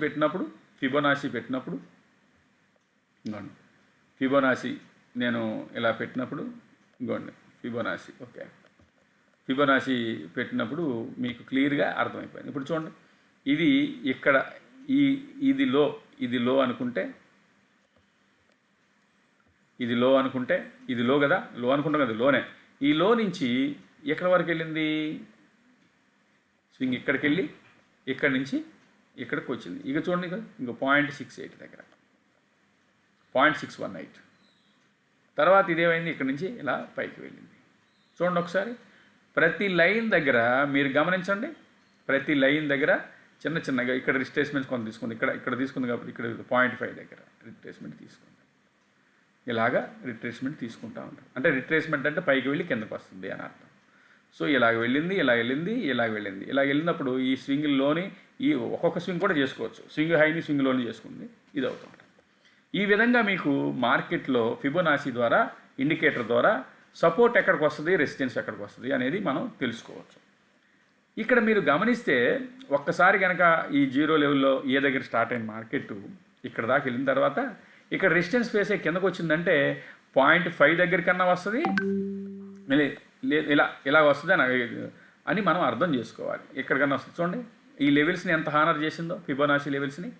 పెట్టినప్పుడు ఇంకోండి, ఫిబోనాసీ నేను ఇలా పెట్టినప్పుడు ఇంకోండి ఫిబోనాసీ, ఓకే, ఫిబోనాసీ పెట్టినప్పుడు మీకు క్లియర్గా అర్థమైపోయింది. ఇప్పుడు చూడండి, ఇది ఇక్కడ ఇది లో అనుకుంటే ఇది లో కదా, లో అనుకుంటాం కదా, లోనే. ఈ లో నుంచి ఎక్కడి వరకు వెళ్ళింది స్వింగ్, ఇక్కడికి వెళ్ళి ఇక్కడి నుంచి ఇక్కడికి వచ్చింది. ఇక చూడండి, ఇంకా 0.68 దగ్గర 0.618. తర్వాత ఇదేమైంది, ఇక్కడి నుంచి ఇలా పైకి వెళ్ళింది. చూడండి ఒకసారి, ప్రతి లైన్ దగ్గర మీరు గమనించండి, ప్రతి లైన్ దగ్గర చిన్నగా ఇక్కడ రిట్రేస్మెంట్స్ కొంత తీసుకుంది, ఇక్కడ తీసుకుంది కాబట్టి ఇక్కడ 0.5 దగ్గర రిట్రేస్మెంట్ తీసుకుంది. ఇలాగా రిట్రేస్మెంట్ తీసుకుంటా ఉంటాం. అంటే రిట్రేస్మెంట్ అంటే పైకి వెళ్ళి కిందకు వస్తుంది అని అర్థం. సో ఇలాగ వెళ్ళింది, ఇలా వెళ్ళినప్పుడు ఈ స్వింగ్లోని ఈ ఒక్కొక్క స్వింగ్ కూడా చేసుకోవచ్చు. స్వింగ్ హైని స్వింగ్ లోని చేసుకుంది, ఇది అవుతుంది. ఈ విధంగా మీకు మార్కెట్లో ఫిబోనాసీ ద్వారా, ఇండికేటర్ ద్వారా సపోర్ట్ ఎక్కడికి వస్తుంది, రెసిస్టెన్స్ ఎక్కడికి వస్తుంది అనేది మనం తెలుసుకోవచ్చు. ఇక్కడ మీరు గమనిస్తే ఒక్కసారి కనుక ఈ జీరో లెవెల్లో ఏ దగ్గర స్టార్ట్ అయిన మార్కెట్ ఇక్కడ దాకా వెళ్ళిన తర్వాత ఇక్కడ రెసిస్టెన్స్ ఫేస్ కిందకు వచ్చిందంటే 0.5 దగ్గర కన్నా వస్తుంది, ఇలా వస్తుంది అని మనం అర్థం చేసుకోవాలి. ఎక్కడికన్నా వస్తుంది చూడండి, ఈ లెవెల్స్ని ఎంత హానర్ చేసిందో ఫిబోనాసీ లెవెల్స్ని.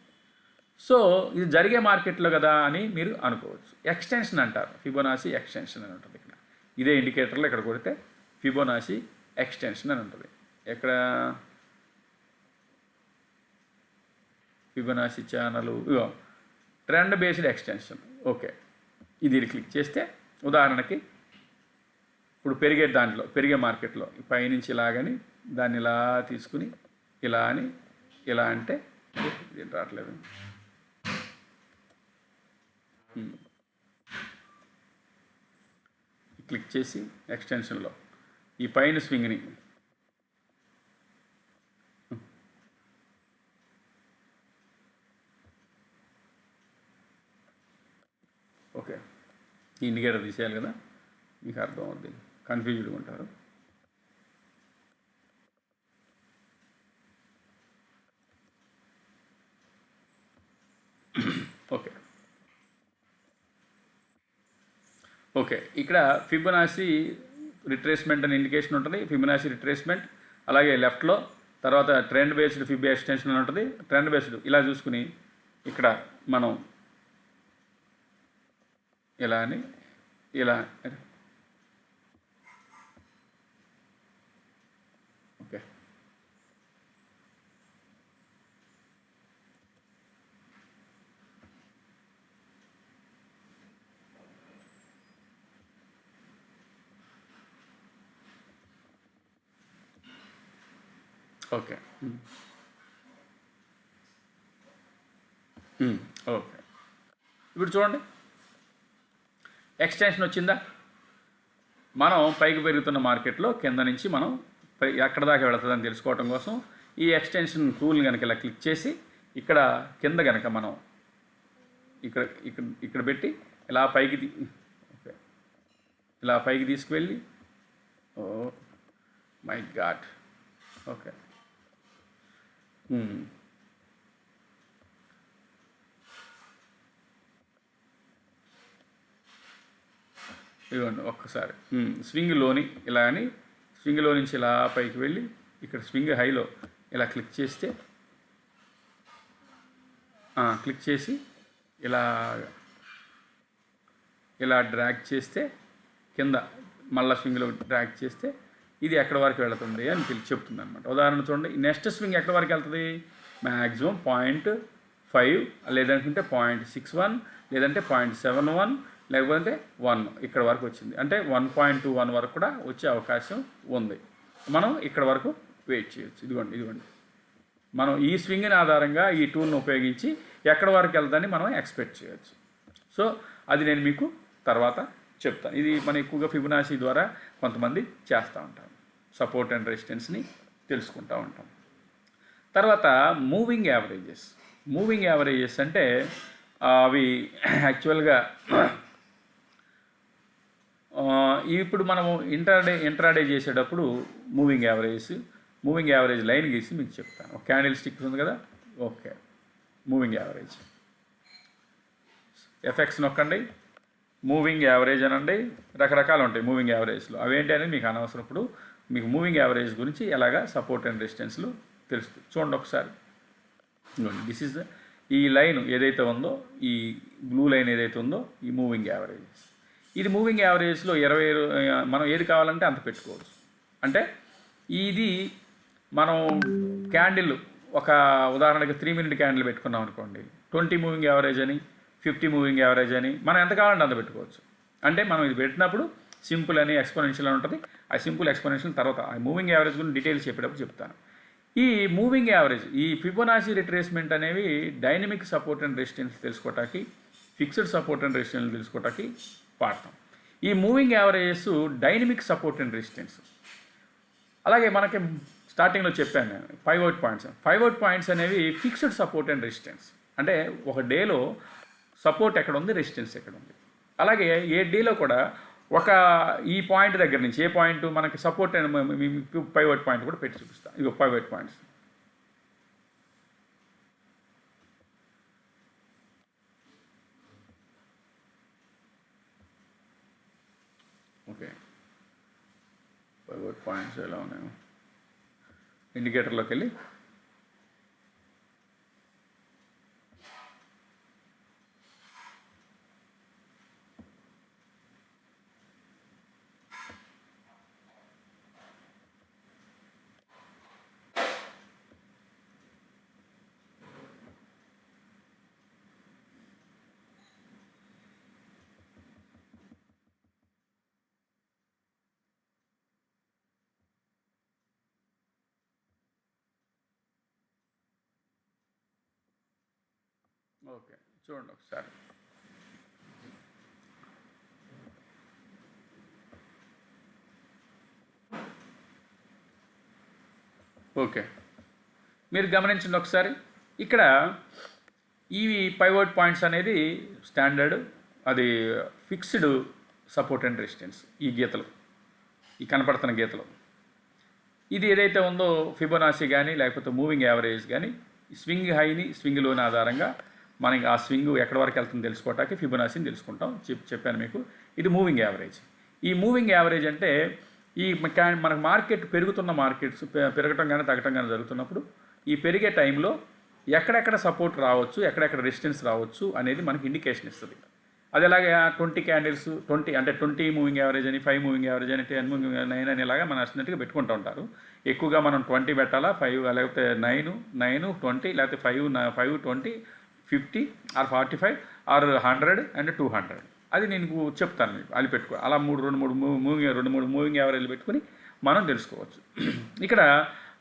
సో ఇది జరిగే మార్కెట్లో కదా అని మీరు అనుకోవచ్చు. ఎక్స్టెన్షన్ అంటారు, ఫిబోనాసీ ఎక్స్టెన్షన్ అని ఉంటుంది. ఇక్కడ ఇదే ఇండికేటర్లో ఇక్కడ కొడితే ఫిబోనాసీ ఎక్స్టెన్షన్ అని ఉంటుంది. ఎక్కడ Fibonacci channel, trend based extension, okay. ఇది క్లిక్ చేస్తే ఉదాహరణకి ఇప్పుడు పెరిగే మార్కెట్లో పైనుంచి ఇలాగని దాన్ని ఇలా తీసుకుని ఇలా అంటే రావట్లేదు, క్లిక్ చేసి ఎక్స్టెన్షన్లో ఈ పైన స్వింగ్ని ఓకే, ఈ ఇండికేటర్ తీసేయాలి కదా, మీకు అర్థం అవుద్ది, కన్ఫ్యూజ్డ్గా ఉంటారు. ఓకే, ఇక్కడ ఫిబొనాసీ రిట్రేస్మెంట్ అనే ఇండికేషన్ ఉంటుంది. ఫిబొనాసీ రిట్రేస్మెంట్, అలాగే లెఫ్ట్లో తర్వాత ట్రెండ్ బేస్డ్ ఫిబ్ ఎక్స్టెన్షన్ అని ఉంటుంది. ట్రెండ్ బేస్డ్ ఇలా చూసుకుని ఇక్కడ మనం ఇలా ఓకే, ఓకే ఓకే. ఇప్పుడు చూడండి, ఎక్స్టెన్షన్ వచ్చిందా? మనం పైకి పెరుగుతున్న మార్కెట్లో కింద నుంచి మనం ఎక్కడ దాకా వెళుతుందని తెలుసుకోవడం కోసం ఈ ఎక్స్టెన్షన్ టూల్ కనుక ఇలా క్లిక్ చేసి ఇక్కడ కింద కనుక మనం ఇక్కడ పెట్టి ఇలా పైకి తీసుకువెళ్ళి, ఓ మై గాడ్, ఓకే, ఇదిగోండి ఒక్కసారి స్వింగ్లోని ఇలా అని స్వింగ్లో నుంచి ఇలా పైకి వెళ్ళి ఇక్కడ స్వింగ్ హైలో ఇలా క్లిక్ చేసి ఇలా డ్రాగ్ చేస్తే కింద మళ్ళీ స్వింగ్లో డ్రాగ్ చేస్తే ఇది ఎక్కడి వరకు వెళుతుంది అని చెప్తుంది అనమాట. ఉదాహరణ చూడండి, నెక్స్ట్ స్వింగ్ ఎక్కడి వరకు వెళ్తుంది? మ్యాక్సిమం 0.5 లేదనుకుంటే 0.61 లేదంటే 0.71 లేకపోతే 1 ఇక్కడ వరకు వచ్చింది అంటే 1.21 వరకు కూడా వచ్చే అవకాశం ఉంది. మనం ఇక్కడ వరకు వెయిట్ చేయొచ్చు. ఇదిగోండి మనం ఈ స్వింగ్ని ఆధారంగా ఈ టూల్ని ఉపయోగించి ఎక్కడ వరకు వెళ్తాని మనం ఎక్స్పెక్ట్ చేయొచ్చు. సో అది నేను మీకు తర్వాత చెప్తాను. ఇది మనం ఎక్కువగా ఫిబొనాచి ద్వారా కొంతమంది చేస్తూ ఉంటాం, సపోర్ట్ అండ్ రెసిస్టెన్స్ని తెలుసుకుంటూ ఉంటాం. తర్వాత మూవింగ్ యావరేజెస్. మూవింగ్ యావరేజెస్ అంటే అవి యాక్చువల్గా ఇప్పుడు మనము ఇంట్రాడే చేసేటప్పుడు మూవింగ్ యావరేజ్ లైన్ గీసి మీకు చెప్తాను. ఒక క్యాండిల్ స్టిక్ ఉంది కదా, ఓకే, మూవింగ్ యావరేజ్ ఎఫెక్ట్స్ నొక్కండి, మూవింగ్ యావరేజ్ అనండి, రకరకాలు ఉంటాయి మూవింగ్ యావరేజ్లో. అవేంటి అనేది మీకు అనవసరం. ఇప్పుడు మీకు మూవింగ్ యావరేజ్ గురించి ఎలాగా సపోర్ట్ అండ్ రెసిస్టెన్స్లు తెలుస్తుంది. చూడండి ఒకసారి. దిస్ ఈజ్ ఈ లైన్ ఏదైతే ఉందో, ఈ బ్లూ లైన్ ఏదైతే ఉందో, ఈ మూవింగ్ యావరేజెస్. ఇది మూవింగ్ యావరేజ్లో 20 మనం ఏది కావాలంటే అంత పెట్టుకోవచ్చు. అంటే ఇది మనం క్యాండిల్ ఒక ఉదాహరణకి 3 మినిట్ క్యాండిల్ పెట్టుకున్నాం అనుకోండి, 20 మూవింగ్ యావరేజ్ అని, 50 మూవింగ్ యావరేజ్ అని మనం ఎంత కావాలంటే అంత పెట్టుకోవచ్చు. అంటే మనం ఇది పెట్టినప్పుడు సింపుల్ అని, ఎక్స్పోనెన్షియల్ అని ఉంటుంది. ఆ సింపుల్ ఎక్స్పోనెన్షియల్ తర్వాత ఆ మూవింగ్ యావరేజ్ గురించి డీటెయిల్స్ చెప్పేటప్పుడు చెప్తాను. ఈ మూవింగ్ యావరేజ్, ఈ ఫిబొనాచి రిట్రేస్మెంట్ అనేవి డైనమిక్ సపోర్ట్ అండ్ రెసిస్టెన్స్ తెలుసుకోవటానికి, ఫిక్స్డ్ సపోర్ట్ అండ్ రెసిస్టెన్స్ తెలుసుకోవటానికి వాడతాం. ఈ moving averages dynamic support and resistance. అలాగే మనకి స్టార్టింగ్లో చెప్పాను నేను పైవోట్ పాయింట్స్ అనేవి ఫిక్స్డ్ సపోర్ట్ అండ్ రెసిస్టెన్స్. అంటే ఒక డేలో సపోర్ట్ ఎక్కడ ఉంది, రెసిస్టెన్స్ ఎక్కడ ఉంది. అలాగే ఏ డేలో కూడా ఒక ఈ పాయింట్ దగ్గర నుంచి ఏ పాయింట్ మనకి సపోర్ట్ అండ్ పైవోట్ పాయింట్ కూడా పెట్టి చూపిస్తాను. ఇవి pivot points. Okay, pivot points ఎలా ఉన్నాయో ఇండికేటర్లోకి వెళ్ళి ఓకే చూడండి ఒకసారి. ఓకే, మీరు గమనించండి ఒకసారి. ఇక్కడ ఇవి పైవోట్ పాయింట్స్ అనేది స్టాండర్డ్, అది ఫిక్స్డ్ సపోర్ట్ అండ్ రెసిస్టెన్స్. ఈ గీతలు, ఈ కనపడుతున్న గీతలు, ఇది ఏదైతే ఉందో ఫిబొనాచి కానీ లేకపోతే మూవింగ్ యావరేజ్ కానీ స్వింగ్ హైని స్వింగ్ లోని ఆధారంగా మనకి ఆ స్వింగ్ ఎక్కడి వరకు వెళ్తుందో తెలుసుకోవటానికి ఫిబొనాచిని తెలుసుకుంటాం. చెప్పాను మీకు. ఇది మూవింగ్ యావరేజ్. ఈ మూవింగ్ యావరేజ్ అంటే ఈ మనకు మార్కెట్ పెరుగుతున్న మార్కెట్స్ పెరగటం కానీ తగ్గటం కానీ జరుగుతున్నప్పుడు ఈ పెరిగే టైంలో ఎక్కడెక్కడ సపోర్ట్ రావచ్చు, ఎక్కడెక్కడ రెసిస్టెన్స్ రావచ్చు అనేది మనకి ఇండికేషన్ ఇస్తుంది. అది ఎలాగే 20 క్యాండిల్స్ 20 అంటే 20 మూవింగ్ యావరేజ్ అని, 5 మూవింగ్ యావరేజ్ అని, 10 మూవింగ్ 9 అని ఇలాగా మనం నచ్చినట్టుగా పెట్టుకుంటూ ఉంటారు. ఎక్కువగా మనం 20 పెట్టాలా, 5 లేకపోతే 9 20 లేకపోతే 5 20 50 ఆర్ 45 ఆర్ 100 అండ్ 200. అది నేను చెప్తాను మీకు. అది పెట్టుకో అలా 2-3 మూవింగ్ యావరేజ్ పెట్టుకుని మనం తెలుసుకోవచ్చు. ఇక్కడ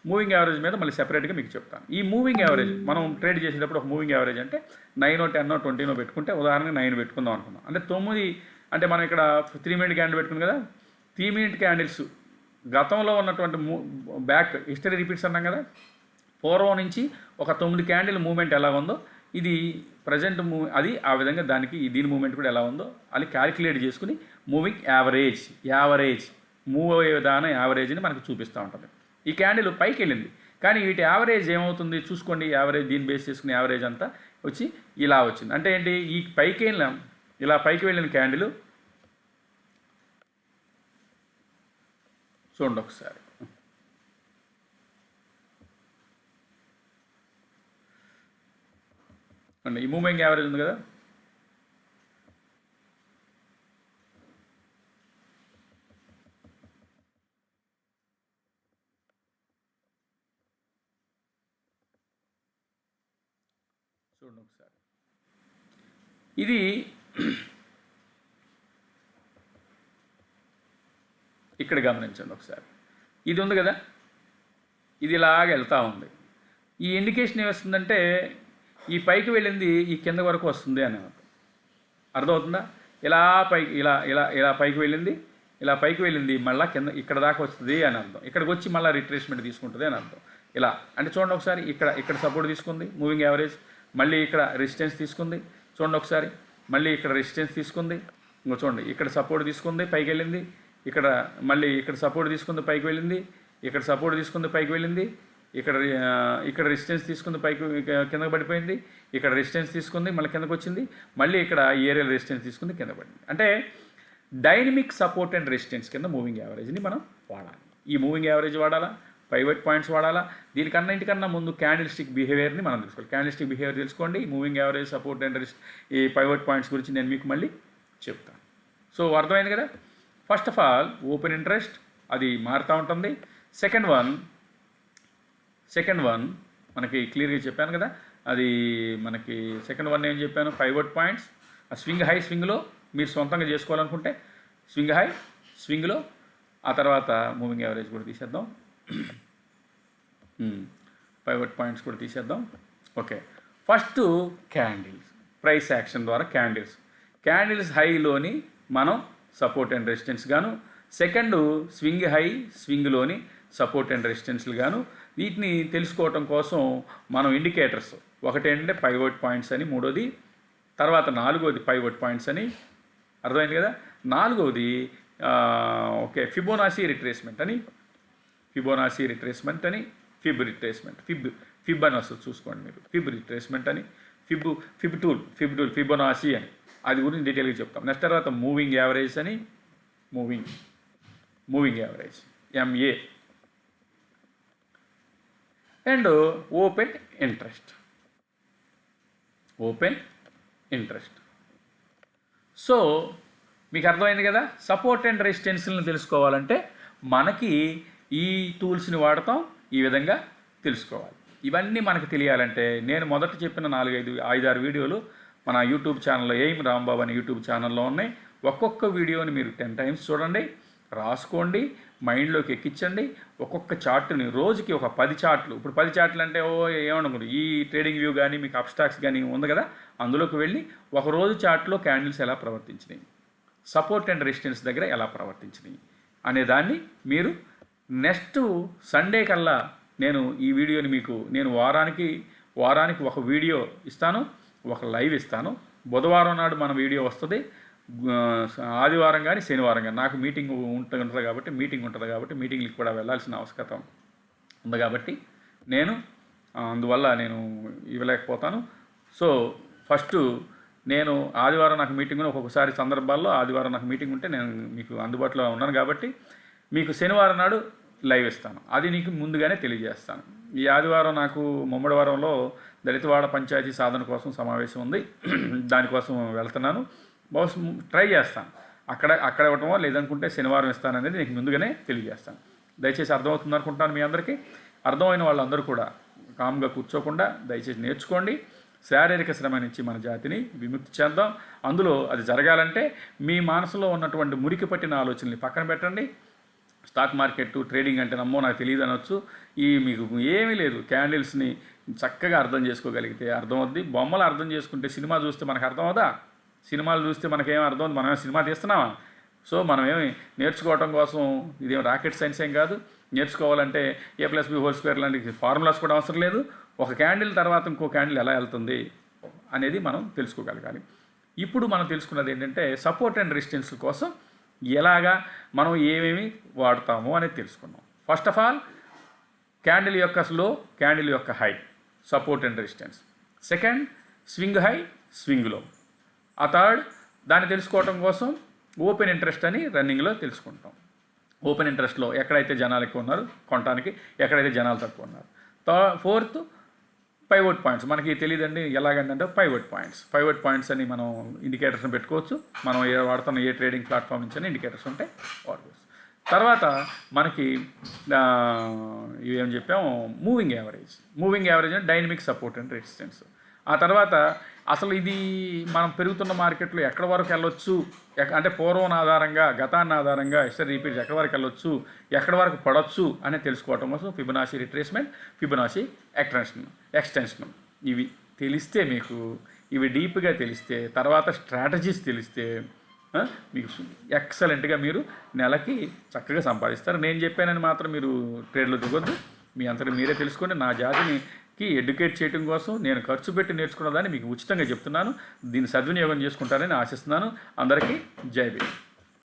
మూవింగ్ యావరేజ్ మీద మళ్ళీ సెపరేట్గా మీకు చెప్తాను. ఈ మూవింగ్ యావరేజ్ మనం ట్రేడ్ చేసేటప్పుడు ఒక మూవింగ్ యావరేజ్ అంటే 9 10 20 పెట్టుకుంటే, ఉదాహరణకి 9 పెట్టుకుందాం అనుకున్నాం అంటే 9 అంటే మనం ఇక్కడ 3 మినిట్ క్యాండిల్ పెట్టుకుంది కదా, 3 మినిట్ క్యాండిల్స్ గతంలో ఉన్నటువంటి బ్యాక్ హిస్టరీ రిపీట్స్ అన్నాం కదా, పూర్వం నుంచి ఒక 9 క్యాండిల్ మూవ్మెంట్ ఎలా ఉందో ఇది ప్రజెంట్ అది ఆ విధంగా దీని మూవ్మెంట్ కూడా ఎలా ఉందో అది క్యాలిక్యులేట్ చేసుకుని మూవింగ్ యావరేజ్ మూవ్ అయ్యే విధానం యావరేజ్ని మనకు చూపిస్తూ ఉంటుంది. ఈ క్యాండిల్ పైకి వెళ్ళింది కానీ వీటి యావరేజ్ ఏమవుతుంది చూసుకోండి. యావరేజ్ దీన్ని బేస్ చేసుకుని యావరేజ్ అంతా వచ్చి ఇలా వచ్చింది. అంటే ఏంటి, ఈ పైకి వెళ్ళాం, ఇలా పైకి వెళ్ళిన క్యాండిల్ చూడండి ఒకసారి. అండి ఈ మూవింగ్ యావరేజ్ ఉంది కదా, చూడండి ఒకసారి. ఇది ఇక్కడ గమనించండి ఒకసారి. ఇది ఉంది కదా, ఇది ఇలాగ వెళ్తూ ఉంది. ఈ ఇండికేషన్ ఏమొస్తుందంటే ఈ పైకి వెళ్ళింది ఈ కింద వరకు వస్తుంది అని అర్థమవుతుందా? ఇలా పైకి ఇలా ఇలా ఇలా పైకి వెళ్ళింది, ఇలా పైకి వెళ్ళింది, మళ్ళీ కింద ఇక్కడ దాకా వస్తుంది అని అర్థం. ఇక్కడికి వచ్చి మళ్ళీ రిట్రేస్మెంట్ తీసుకుంటుంది అని అర్థం. ఇలా అంటే చూడండి ఒకసారి, ఇక్కడ సపోర్ట్ తీసుకుంది మూవింగ్ యావరేజ్, మళ్ళీ ఇక్కడ రెసిస్టెన్స్ తీసుకుంది, చూడండి ఒకసారి, మళ్ళీ ఇక్కడ రెసిస్టెన్స్ తీసుకుంది, ఇంకో చూడండి ఇక్కడ సపోర్ట్ తీసుకుంది పైకి వెళ్ళింది, ఇక్కడ మళ్ళీ ఇక్కడ సపోర్ట్ తీసుకుంది పైకి వెళ్ళింది, ఇక్కడ సపోర్ట్ తీసుకుంది పైకి వెళ్ళింది, ఇక్కడ రెసిస్టెన్స్ తీసుకుంది పైకి కిందకి పడిపోయింది, ఇక్కడ రెసిస్టెన్స్ తీసుకుంది మళ్ళీ కిందకు వచ్చింది, మళ్ళీ ఇక్కడ ఏరియల్ రెసిస్టెన్స్ తీసుకుంది కింద పడింది. అంటే డైనమిక్ సపోర్ట్ అండ్ రెసిస్టెన్స్ కింద మూవింగ్ యావరేజ్ని మనం వాడాలి. ఈ మూవింగ్ యావరేజ్ వాడాలా, పైవట్ పాయింట్స్ వాడాలా, దీనికన్నా ఇంటికన్నా ముందు క్యాండిల్ స్టిక్ బిహేవియర్ని మనం తెలుసుకోవాలి. క్యాండిల్ స్టిక్ బిహేవియర్ తెలుసుకోండి, మూవింగ్ యావరేజ్, సపోర్ట్ అండ్ ఈ పైవట్ పాయింట్స్ గురించి నేను మీకు మళ్ళీ చెప్తాను. సో అర్థమైంది కదా. First of all open interest అది మారుతూ ఉంటుంది. సెకండ్ వన్ మనకి క్లియర్గా చెప్పాను కదా, అది మనకి సెకండ్ వన్ ఏం చెప్పాను, పైవట్ పాయింట్స్, ఆ స్వింగ్ హై స్వింగ్లో మీరు సొంతంగా చేసుకోవాలనుకుంటే స్వింగ్ హై స్వింగ్లో, ఆ తర్వాత మూవింగ్ యావరేజ్ కూడా తీసేద్దాం, పైవట్ పాయింట్స్ కూడా తీసేద్దాం. Okay, first candles, price action ద్వారా క్యాండిల్స్ హైలోని మనం సపోర్ట్ అండ్ రెసిస్టెన్స్ గాను, సెకండ్ స్వింగ్ హై స్వింగ్లోని సపోర్ట్ అండ్ రెసిస్టెన్స్లు గాను, వీటిని తెలుసుకోవటం కోసం మనం ఇండికేటర్స్, ఒకటి ఏంటంటే పైవట్ పాయింట్స్ అని, మూడోది, తర్వాత నాలుగోది పైవట్ పాయింట్స్ అని, అర్థమైంది కదా. నాలుగవది ఓకే ఫిబోనాసీ రిట్రేస్మెంట్ అని, ఫిబ్ అని వస్తుంది చూసుకోండి మీరు, ఫిబ్ రిట్రేస్మెంట్ అని, ఫిబ్ టూల్ ఫిబోనాసీ అని, అది గురించి డీటెయిల్గా చెప్తాం. నెక్స్ట్ తర్వాత మూవింగ్ యావరేజ్ అని, moving average MA, and open interest. So మీకు అర్థమైంది కదా. సపోర్ట్ అండ్ రెసిస్టెన్స్లను తెలుసుకోవాలంటే మనకి ఈ టూల్స్ని వాడతాం, ఈ విధంగా తెలుసుకోవాలి. ఇవన్నీ మనకు తెలియాలంటే నేను మొదట చెప్పిన 4-5 వీడియోలు మన యూట్యూబ్ ఛానల్లో ఎయిమ్ రాంబాబు అనే యూట్యూబ్ ఛానల్లో ఉన్నాయి. ఒక్కొక్క వీడియోని మీరు 10 టైమ్స్ చూడండి, రాసుకోండి, మైండ్లోకి ఎక్కించండి. ఒక్కొక్క చార్ట్ని రోజుకి ఒక 10 చార్ట్లు, ఇప్పుడు 10 చార్ట్లు అంటే ఏమనుకోండి, ఈ ట్రేడింగ్ వ్యూ కానీ మీకు అబ్స్ట్రాక్ట్స్ కానీ ఉంది కదా, అందులోకి వెళ్ళి ఒకరోజు చార్ట్లో క్యాండిల్స్ ఎలా ప్రవర్తించినాయి, సపోర్ట్ అండ్ రెసిస్టెన్స్ దగ్గర ఎలా ప్రవర్తించినాయి అనే దాన్ని మీరు నెక్స్ట్ సండే కల్లా నేను ఈ వీడియోని మీకు నేను వారానికి ఒక వీడియో ఇస్తాను, ఒక లైవ్ ఇస్తాను. బుధవారం నాడు మన వీడియో వస్తుంది, ఆదివారం కానీ శనివారం కానీ నాకు మీటింగ్ ఉంటుంది కాబట్టి మీటింగ్కి కూడా వెళ్ళాల్సిన అవసరం ఉంది కాబట్టి అందువల్ల నేను ఇవ్వలేకపోతాను. సో ఫస్ట్ నేను ఆదివారం నాకు మీటింగ్, ఒక్కొక్కసారి సందర్భాల్లో ఆదివారం నాకు మీటింగ్ ఉంటే నేను మీకు అందుబాటులో ఉన్నాను కాబట్టి మీకు శనివారం నాడు లైవ్ ఇస్తాను, అది నీకు ముందుగానే తెలియజేస్తాను. ఈ ఆదివారం నాకు ముమ్మడివారంలో దళితవాడ పంచాయతీ సాధన కోసం సమావేశం ఉంది, దానికోసం వెళ్తున్నాను. బహుశా ట్రై చేస్తాను అక్కడ ఇవ్వటమో లేదనుకుంటే శనివారం ఇస్తాననేది నీకు ముందుగానే తెలియజేస్తాను. దయచేసి అర్థమవుతుంది అనుకుంటాను. మీ అందరికీ అర్థమైన వాళ్ళందరూ కూడా కామ్గా కూర్చోకుండా దయచేసి నేర్చుకోండి. శారీరక శ్రమ నుంచి మన జాతిని విముక్తి చేద్దాం. అందులో అది జరగాలంటే మీ మనసులో ఉన్నటువంటి మురికి పట్టిన ఆలోచనల్ని పక్కన పెట్టండి. స్టాక్ మార్కెట్ ట్రేడింగ్ అంటే నమ్మో నాకు తెలియదు అనొచ్చు, మీకు ఏమీ లేదు. క్యాండిల్స్ని చక్కగా అర్థం చేసుకోగలిగితే అర్థమవుద్ది. బొమ్మలు అర్థం చేసుకుంటే సినిమా చూస్తే మనకు అర్థం అవుదా? సినిమాలు చూస్తే మనకేం అర్థం అవుతుంది? మనమేమో సినిమా తీస్తున్నామా? సో మనమేమి నేర్చుకోవడం కోసం ఇదేం రాకెట్ సైన్స్ ఏం కాదు. నేర్చుకోవాలంటే A+B² లాంటి ఫార్ములాస్ కూడా అవసరం లేదు. ఒక క్యాండిల్ తర్వాత ఇంకో క్యాండిల్ ఎలా వెళ్తుంది అనేది మనం తెలుసుకోగలగాలి. ఇప్పుడు మనం తెలుసుకున్నది ఏంటంటే సపోర్ట్ అండ్ రెసిస్టెన్స్ కోసం ఎలాగా మనం ఏమేమి వాడతాము అనేది తెలుసుకున్నాం. ఫస్ట్ ఆఫ్ ఆల్ క్యాండిల్ యొక్క స్లో, క్యాండిల్ యొక్క high, support and resistance. Second swing high, swing low. ఆ థర్డ్ దాన్ని తెలుసుకోవడం కోసం ఓపెన్ ఇంట్రెస్ట్ అని రన్నింగ్లో తెలుసుకుంటాం. ఓపెన్ ఇంట్రెస్ట్లో ఎక్కడైతే జనాలు ఎక్కువ ఉన్నారు కొనడానికి, ఎక్కడైతే జనాలు తక్కువ ఉన్నారు. Fourth pivot points. మనకి తెలియదండి ఎలాగంటే పైవట్ పాయింట్స్ అని మనం ఇండికేటర్స్ని పెట్టుకోవచ్చు. మనం వాడుతున్న ఏ ట్రేడింగ్ ప్లాట్ఫామ్ నుంచి ఇండికేటర్స్ ఉంటే వాడుకోవచ్చు. తర్వాత మనకి ఇవేం చెప్పాము, మూవింగ్ యావరేజ్ అంటే డైనమిక్ సపోర్ట్ అండ్ రెసిస్టెన్స్. ఆ తర్వాత అసలు ఇది మనం పెరుగుతున్న మార్కెట్లో ఎక్కడి వరకు వెళ్ళొచ్చు, అంటే పూర్వం ఆధారంగా గతాన్ని ఆధారంగా హిస్టరీ రిపీట్స్ ఎక్కడి వరకు వెళ్ళొచ్చు, ఎక్కడి వరకు పడవచ్చు అనేది తెలుసుకోవటం కోసం ఫిబొనాసీ రిట్రేస్మెంట్, ఫిబొనాసీ ఎక్స్టెన్షన్ ఇవి తెలిస్తే మీకు ఇవి డీప్గా తెలిస్తే, తర్వాత స్ట్రాటజీస్ తెలిస్తే మీకు ఎక్సలెంట్గా మీరు నెలకి చక్కగా సంపాదిస్తారు. నేను చెప్పానని మాత్రం మీరు ట్రేడ్లో దిగొద్దు. మీ అంతటా మీరే తెలుసుకొని నా జాతికి ఎడ్యుకేట్ చేయడం కోసం నేను ఖర్చు పెట్టి నేర్చుకున్న దాన్ని మీకు ఉచితంగా చెప్తున్నాను. దీన్ని సద్వినియోగం చేసుకుంటారని ఆశిస్తున్నాను. అందరికీ జై భీమ్.